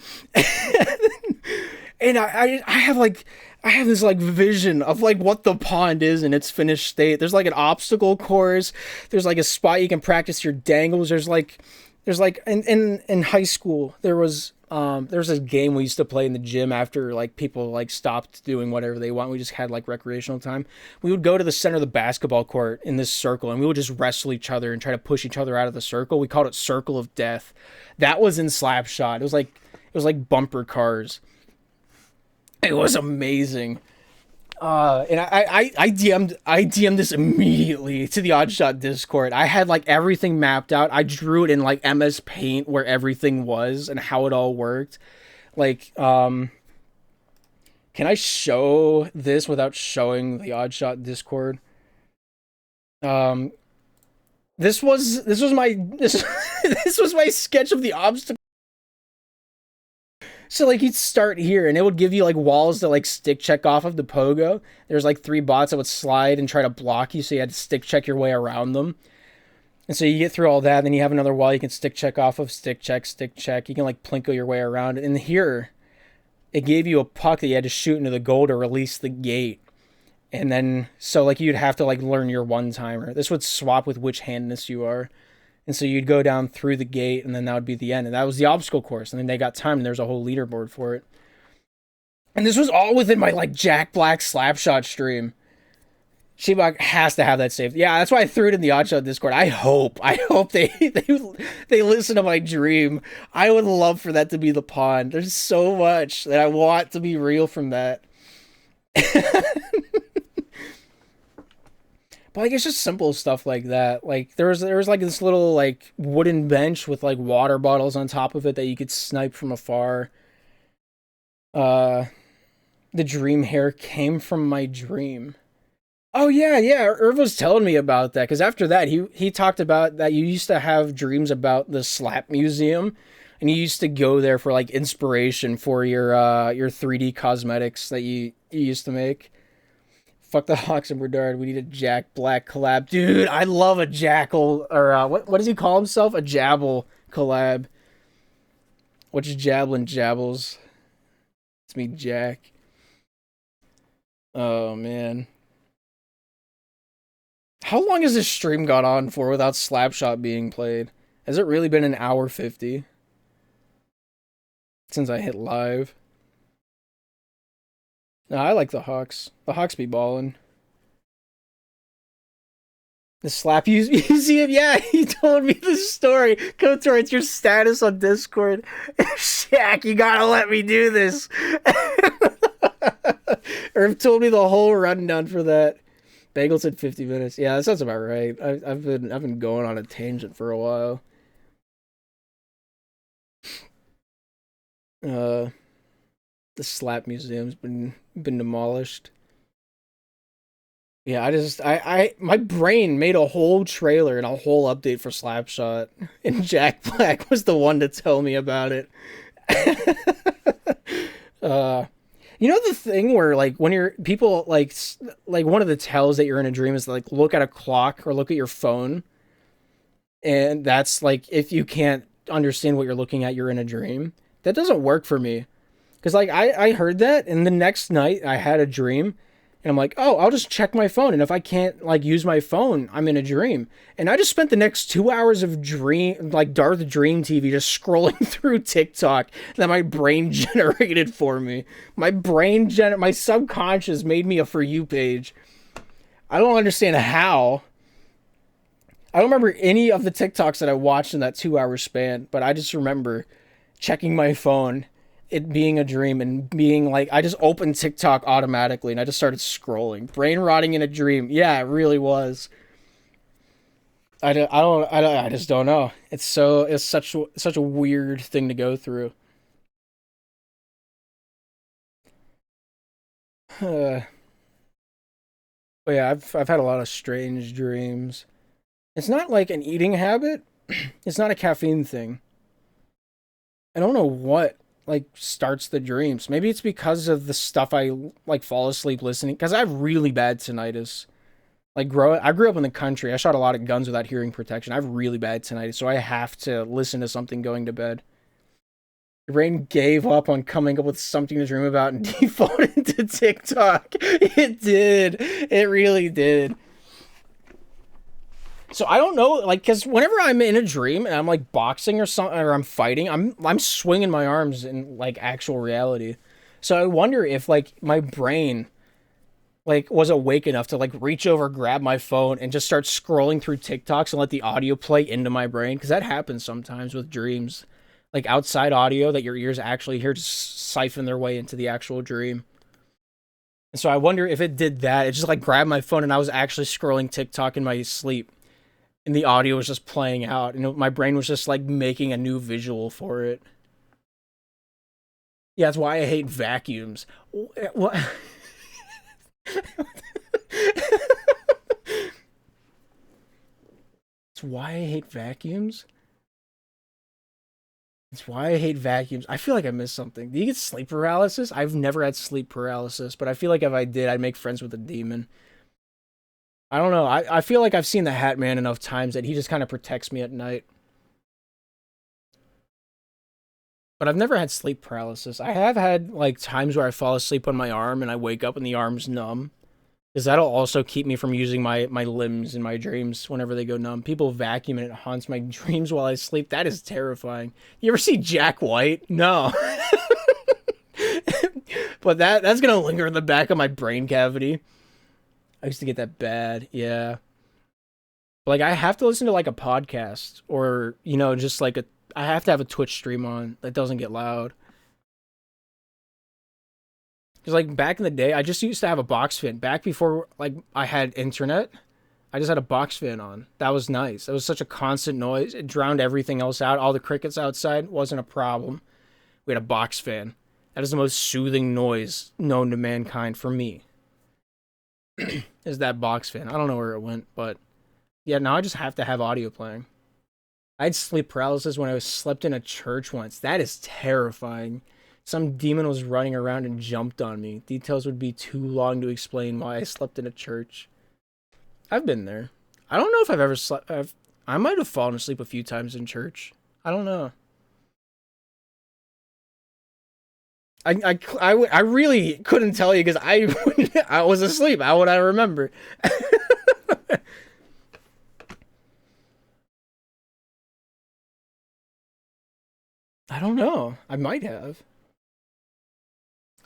And I have this like vision of like what the pond is in its finished state. There's like an obstacle course. There's like a spot you can practice your dangles. There's like in high school there was this game we used to play in the gym after like people like stopped doing whatever they want. We just had like recreational time. We would go to the center of the basketball court in this circle and we would just wrestle each other and try to push each other out of the circle. We called it Circle of Death. That was in Slapshot. It was like bumper cars. It was amazing. And I DM'd this immediately to the Oddshot Discord. I had like everything mapped out. I drew it in like MS Paint where everything was and how it all worked. Like, can I show this without showing the Oddshot Discord? This was my this was my sketch of the obstacle. So like you'd start here and it would give you like walls to like stick check off of the pogo. There's like three bots that would slide and try to block you, so you had to stick check your way around them. And so you get through all that, then you have another wall you can stick check off of, stick check, stick check. You can like plinko your way around. And here, it gave you a puck that you had to shoot into the goal to release the gate. And then, so like you'd have to like learn your one timer. This would swap with which handness you are. And so you'd go down through the gate, and then that would be the end. And that was the obstacle course. And then they got time, and there's a whole leaderboard for it. And this was all within my like Jack Black Slapshot stream. Shebok has to have that saved. Yeah, that's why I threw it in the Oddshot Discord. I hope they listen to my dream. I would love for that to be the pond. There's so much that I want to be real from that. But like it's just simple stuff like that. Like there was like this little like wooden bench with like water bottles on top of it that you could snipe from afar. The dream hair came from my dream. Oh yeah. Irv was telling me about that because after that he talked about that you used to have dreams about the Slap Museum, and you used to go there for like inspiration for your 3D cosmetics that you used to make. Fuck the Hawks and Bernard. We need a Jack Black collab, dude. I love a Jackal or what does he call himself? A Jabble collab. What's Jablin Jabbles? It's me, Jack. Oh man. How long has this stream gone on for without Slapshot being played? Has it really been an hour 50? Since I hit live. No, I like the Hawks. The Hawks be ballin'. The Slap Museum? Yeah, he told me this story. KOTOR, it's your status on Discord. Shaq, you gotta let me do this. Irv told me the whole rundown for that. Bagel said 50 minutes. Yeah, that sounds about right. I've been going on a tangent for a while. The Slap Museum's been demolished. Yeah, my brain made a whole trailer and a whole update for Slapshot, and Jack Black was the one to tell me about it. You know the thing where like when you're people like one of the tells that you're in a dream is to, like look at a clock or look at your phone, and that's like if you can't understand what you're looking at, you're in a dream. That doesn't work for me. Because, like, I heard that, and the next night I had a dream, and I'm like, oh, I'll just check my phone, and if I can't, like, use my phone, I'm in a dream. And I just spent the next 2 hours of Darth Dream TV just scrolling through TikTok that my brain generated for me. My subconscious made me a For You page. I don't understand how. I don't remember any of the TikToks that I watched in that 2 hour span, but I just remember checking my phone, it being a dream, and being like, I just opened TikTok automatically and I just started scrolling. Brain rotting in a dream. Yeah, it really was. I just don't know. It's such a weird thing to go through. But yeah, I've had a lot of strange dreams. It's not like an eating habit. It's not a caffeine thing. I don't know what like starts the dreams. Maybe it's because of the stuff I like fall asleep listening, because I have really bad tinnitus. I grew up in the country. I shot a lot of guns without hearing protection. I have really bad tinnitus, so I have to listen to something going to bed. Your brain gave up on coming up with something to dream about and defaulted to TikTok. It did. It really did. So I don't know, like, because whenever I'm in a dream and I'm like boxing or something, or I'm fighting, I'm swinging my arms in like actual reality. So I wonder if like my brain like was awake enough to like reach over, grab my phone, and just start scrolling through TikToks and let the audio play into my brain, because that happens sometimes with dreams, like outside audio that your ears actually hear just siphon their way into the actual dream. And so I wonder if it did that. It just like grabbed my phone and I was actually scrolling TikTok in my sleep, and the audio was just playing out, and my brain was just like making a new visual for it. Yeah, that's why I hate vacuums. What? That's why I hate vacuums? That's why I hate vacuums. I feel like I missed something. Do you get sleep paralysis? I've never had sleep paralysis, but I feel like if I did, I'd make friends with a demon. I don't know. I feel like I've seen the Hat Man enough times that he just kind of protects me at night. But I've never had sleep paralysis. I have had like times where I fall asleep on my arm and I wake up and the arm's numb. Because that'll also keep me from using my limbs in my dreams whenever they go numb. People vacuum and it haunts my dreams while I sleep. That is terrifying. You ever see Jack White? No. But that's gonna linger in the back of my brain cavity. I used to get that bad, yeah. But, like, I have to listen to like a podcast or, just like I have to have a Twitch stream on that doesn't get loud. Because, like, back in the day, I just used to have a box fan. Back before, like, I had internet, I just had a box fan on. That was nice. It was such a constant noise. It drowned everything else out. All the crickets outside wasn't a problem. We had a box fan. That is the most soothing noise known to mankind for me. Is that box fan. I don't know where it went, but yeah, now I just have to have audio playing. I had sleep paralysis when I was slept in a church once. That is terrifying. Some demon was running around and jumped on me. Details would be too long to explain why I slept in a church. I've been there. I don't know if I've ever slept. I might have fallen asleep a few times in church. I don't know. I really couldn't tell you because I was asleep. How would I remember? I don't know. I might have.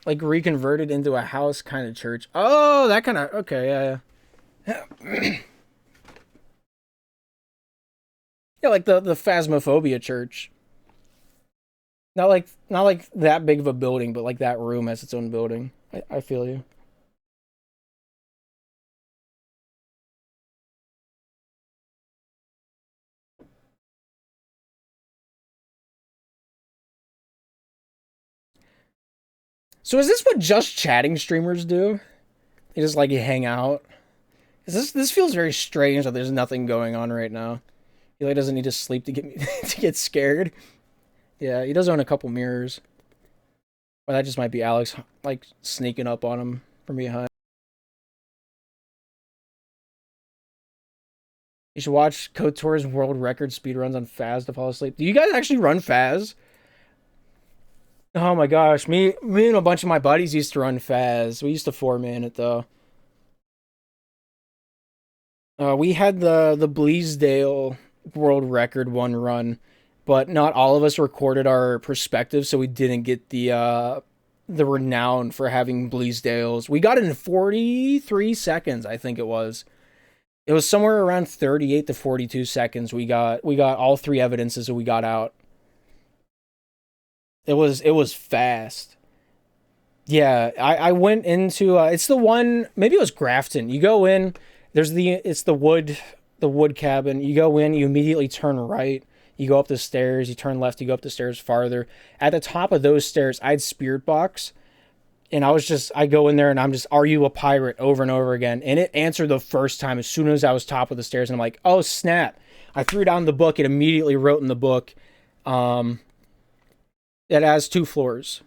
Like reconverted into a house kind of church. Oh, that kind of okay, yeah, yeah. Yeah, like the Phasmophobia church. Not like that big of a building, but like that room has its own building. I feel you. So is this what just chatting streamers do? They just like you hang out. Is this feels very strange that there's nothing going on right now. He like doesn't need to sleep to get me to get scared. Yeah, he does own a couple mirrors. Or that just might be Alex like sneaking up on him from behind. You should watch KOTOR's world record speedruns on Faz to fall asleep. Do you guys actually run Faz? Oh my gosh, me and a bunch of my buddies used to run Faz. We used to four-man it though. We had the Bleasdale world record one run, but not all of us recorded our perspective, so we didn't get the renown for having Bleasdales. We got it in 43 seconds, I think it was. It was somewhere around 38 to 42 seconds. We got all three evidences and we got out. It was fast. Yeah, I went into it's the one, maybe it was Grafton. You go in, it's the wood cabin. You go in, you immediately turn right. You go up the stairs, you turn left, you go up the stairs farther. At the top of those stairs, I had Spirit Box, and I go in there and I'm just, are you a pirate over and over again? And it answered the first time as soon as I was top of the stairs, and I'm like, oh snap. I threw down the book, it immediately wrote in the book, um, it has two floors.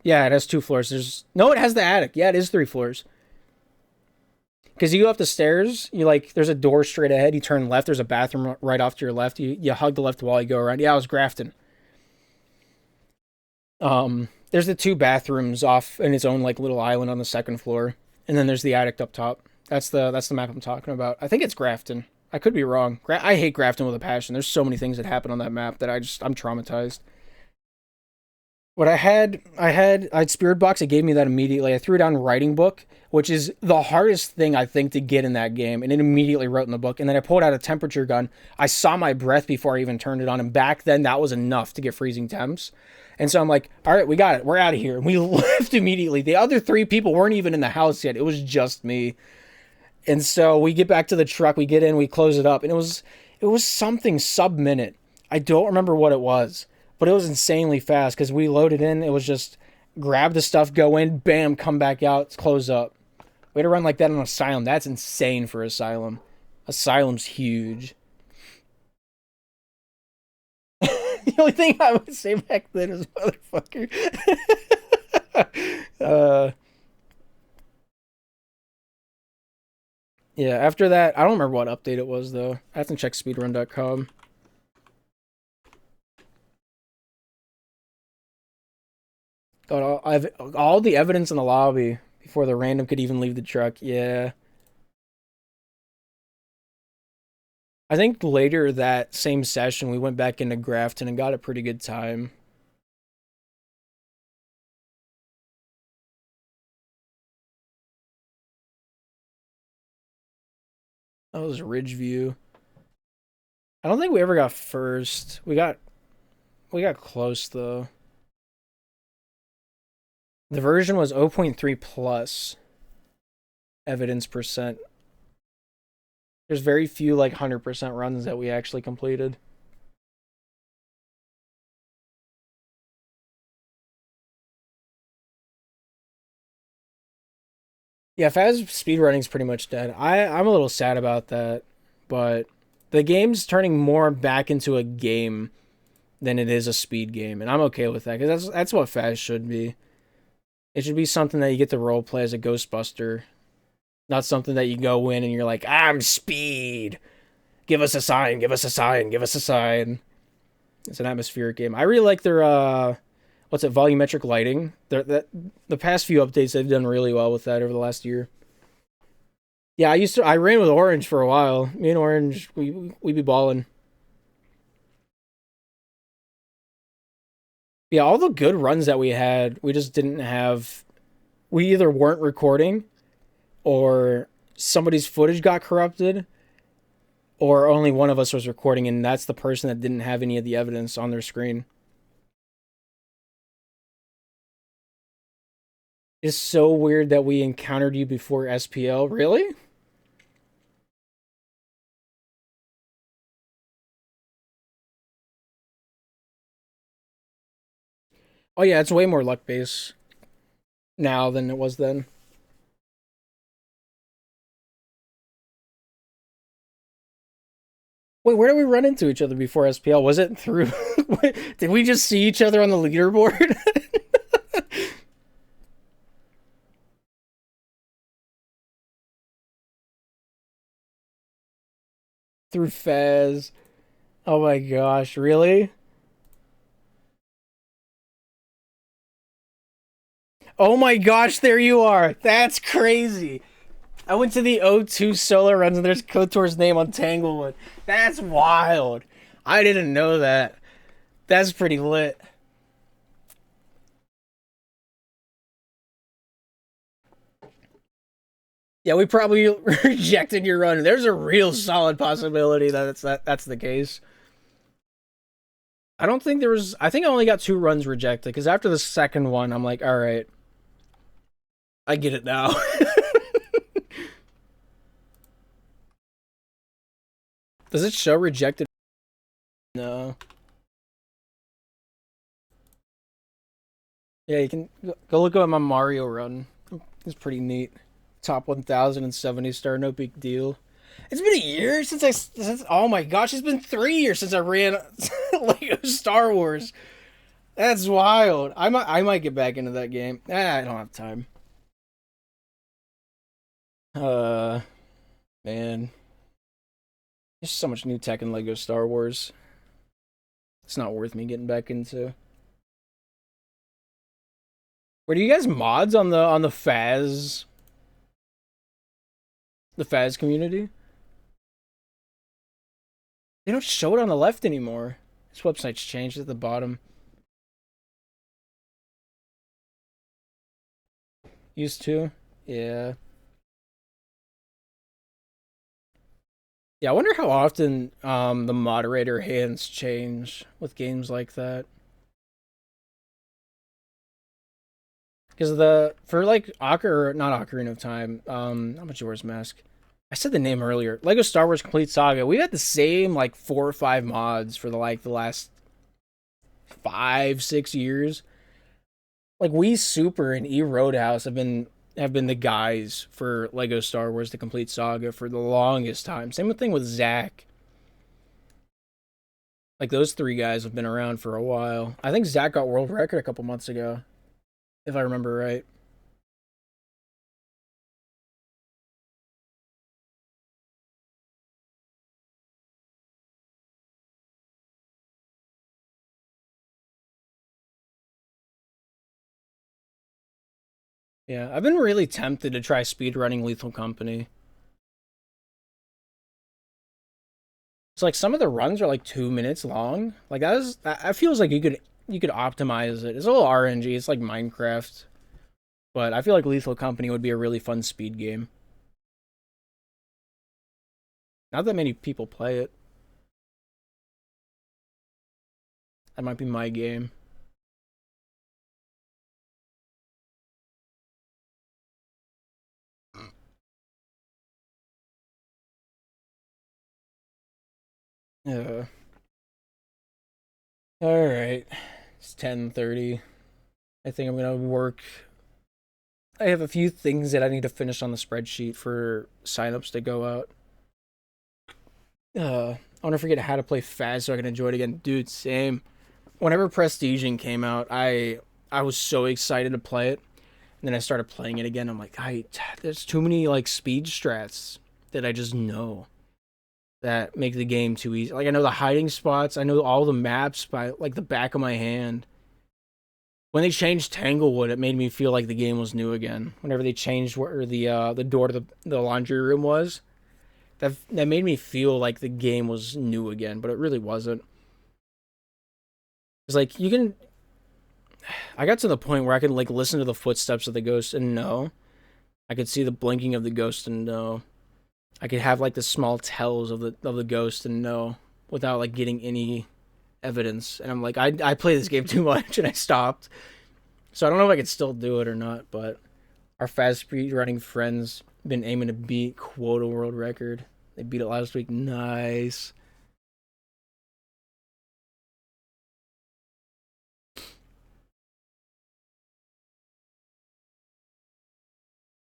Yeah, it has two floors. No, it has the attic. Yeah, it is three floors. Because you go up the stairs, there's a door straight ahead. You turn left. There's a bathroom right off to your left. You hug the left wall. You go around. Yeah, I was Grafton. There's the two bathrooms off in its own like little island on the second floor, and then there's the attic up top. That's the map I'm talking about. I think it's Grafton. I could be wrong. I hate Grafton with a passion. There's so many things that happen on that map that I'm traumatized. What I had Spirit Box. It gave me that immediately. I threw down Writing Book, which is the hardest thing I think to get in that game, and it immediately wrote in the book. And then I pulled out a temperature gun. I saw my breath before I even turned it on, and back then that was enough to get freezing temps. And so I'm like, all right, we got it. We're out of here. And we left immediately. The other three people weren't even in the house yet. It was just me. And so we get back to the truck. We get in. We close it up, and it was something sub-minute. I don't remember what it was. But it was insanely fast because we loaded in. It was just grab the stuff, go in, bam, come back out, close up. We had to run like that on Asylum. That's insane for Asylum. Asylum's huge. The only thing I would say back then is motherfucker. uh, yeah, after that, I don't remember what update it was, though. I have to check speedrun.com. Got all the evidence in the lobby before the random could even leave the truck. Yeah. I think later that same session, we went back into Grafton and got a pretty good time. That was Ridgeview. I don't think we ever got first. We got close though. The version was 0.3 plus evidence percent. There's very few like 100% runs that we actually completed. Yeah, fast speedrunning's pretty much dead. I'm a little sad about that, but the game's turning more back into a game than it is a speed game, and I'm okay with that because that's what fast should be. It should be something that you get to role play as a Ghostbuster, not something that you go in and you're like, I'm speed. Give us a sign, give us a sign, give us a sign. It's an atmospheric game. I really like their what's it, volumetric lighting. The past few updates they've done really well with that over the last year. Yeah, I ran with Orange for a while. Me and Orange, we be balling. Yeah, all the good runs that we had, we just didn't have. We either weren't recording, or somebody's footage got corrupted, or only one of us was recording, and that's the person that didn't have any of the evidence on their screen. It's so weird that we encountered you before SPL. Really? Oh yeah, it's way more luck based now than it was then. Wait, where did we run into each other before SPL? Was it through? Did we just see each other on the leaderboard? Through Fez? Oh my gosh, really? Oh my gosh, there you are. That's crazy. I went to the O2 solo runs and there's KOTOR's name on Tanglewood. That's wild. I didn't know that. That's pretty lit. Yeah, we probably rejected your run. There's a real solid possibility that that's the case. I don't think there was. I think I only got 2 runs rejected because after the second one, I'm like, all right, I get it now. Does it show rejected? No. Yeah, you can go look at my Mario run. It's pretty neat. Top 1,070 star, no big deal. It's been a year since oh my gosh, it's been 3 years since I ran Lego Star Wars. That's wild. I might get back into that game. I don't have time. Uh man. There's so much new tech in Lego Star Wars. It's not worth me getting back into. Where do you guys mods on the Faz community? They don't show it on the left anymore. This website's changed at the bottom. Used to? Yeah. Yeah, I wonder how often the moderator hands change with games like that. Because the for like not Ocarina of Time, not Majora's Mask. I said the name earlier. Lego Star Wars Complete Saga. We've had the same like 4 or 5 mods for the last 5, 6 years. Like we Super and E Roadhouse have been the guys for Lego Star Wars The Complete Saga for the longest time. Same thing with Zach. Like those three guys have been around for a while. I think Zach got world record a couple months ago, if I remember right. Yeah, I've been really tempted to try speedrunning Lethal Company. It's like some of the runs are like 2 minutes long. Like that feels like you could optimize it. It's a little RNG. It's like Minecraft, but I feel like Lethal Company would be a really fun speed game. Not that many people play it. That might be my game. Yeah. All right. It's 10:30. I think I'm gonna work. I have a few things that I need to finish on the spreadsheet for signups to go out. I want to forget how to play fast so I can enjoy it again, dude. Same. Whenever Prestiging came out, I was so excited to play it, and then I started playing it again. I'm like, there's too many like speed strats that I just know that make the game too easy. Like I know the hiding spots, I know all the maps by like the back of my hand. When they changed Tanglewood, it made me feel like the game was new again. Whenever they changed where the door to the laundry room was, that made me feel like the game was new again, but it really wasn't. It's like you can. I got to the point where I could like listen to the footsteps of the ghost and know. I could see the blinking of the ghost and know. I could have like the small tells of the ghost and know without like getting any evidence. And I'm like, I play this game too much and I stopped. So I don't know if I could still do it or not, but our fast speed running friends been aiming to beat quota world record. They beat it last week. Nice.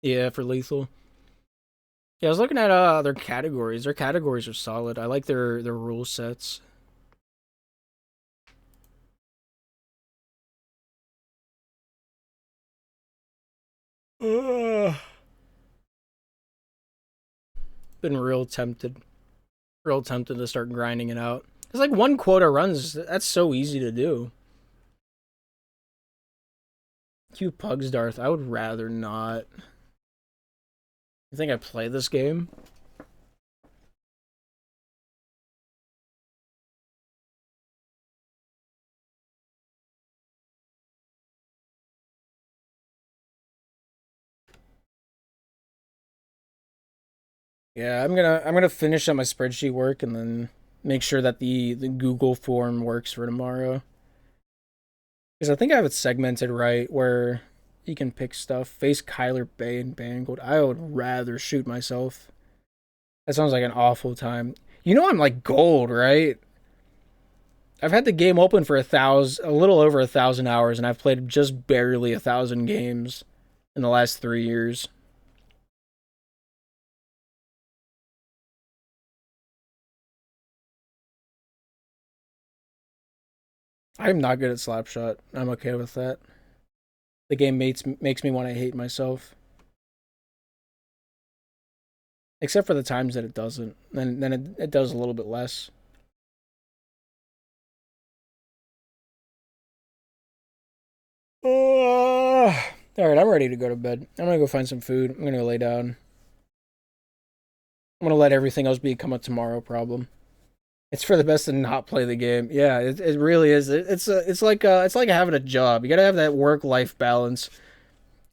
Yeah, for lethal. Yeah, I was looking at their categories. Their categories are solid. I like their rule sets. Ugh. Been real tempted to start grinding it out. It's like one quota runs. That's so easy to do. Q Pugs Darth. I would rather not. You think I play this game? Yeah, I'm gonna finish up my spreadsheet work and then make sure that the Google form works for tomorrow. Because I think I have it segmented right where you can pick stuff. Face Kyler Bay and Bangold. I would rather shoot myself. That sounds like an awful time. You know I'm like gold, right? I've had the game open for a little over 1,000 hours, and I've played just barely 1,000 games in the last 3 years. I'm not good at Slapshot. I'm okay with that. The game makes me want to hate myself. Except for the times that it doesn't. Then it does a little bit less. Alright, I'm ready to go to bed. I'm gonna go find some food. I'm gonna go lay down. I'm gonna let everything else become a tomorrow problem. It's for the best to not play the game. Yeah, it really is. It's like having a job. You gotta have that work life balance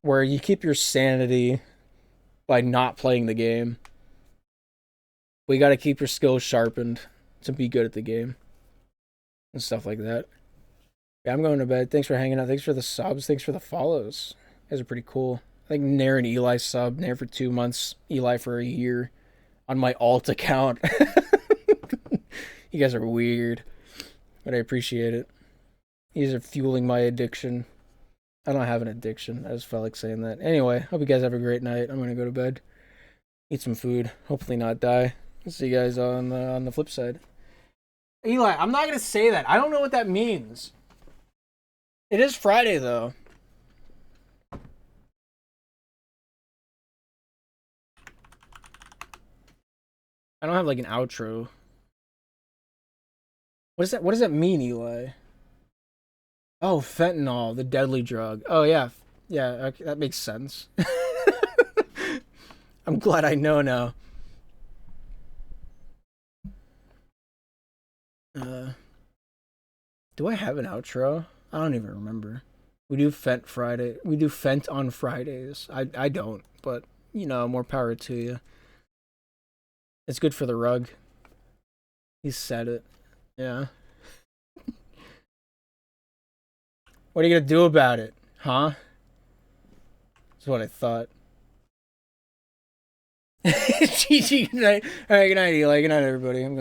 where you keep your sanity by not playing the game. But you gotta keep your skills sharpened to be good at the game and stuff like that. Yeah, I'm going to bed. Thanks for hanging out. Thanks for the subs. Thanks for the follows. You guys are pretty cool. I think Nair and Eli sub. Nair for 2 months. Eli for a year on my alt account. You guys are weird, but I appreciate it. You guys are fueling my addiction. I don't have an addiction. I just felt like saying that. Anyway, hope you guys have a great night. I'm gonna go to bed, eat some food, hopefully not die. See you guys on the flip side. Eli, I'm not gonna say that. I don't know what that means. It is Friday though. I don't have like an outro. What does that mean, Eli? Oh, fentanyl, the deadly drug. Oh yeah. Yeah, okay, that makes sense. I'm glad I know now. Do I have an outro? I don't even remember. We do Fent Friday. We do Fent on Fridays. I don't, but you know, more power to you. It's good for the rug. He said it. Yeah. What are you gonna do about it? Huh? That's what I thought. GG, good night. Alright, good night, Eli. Good night, everybody. I'm going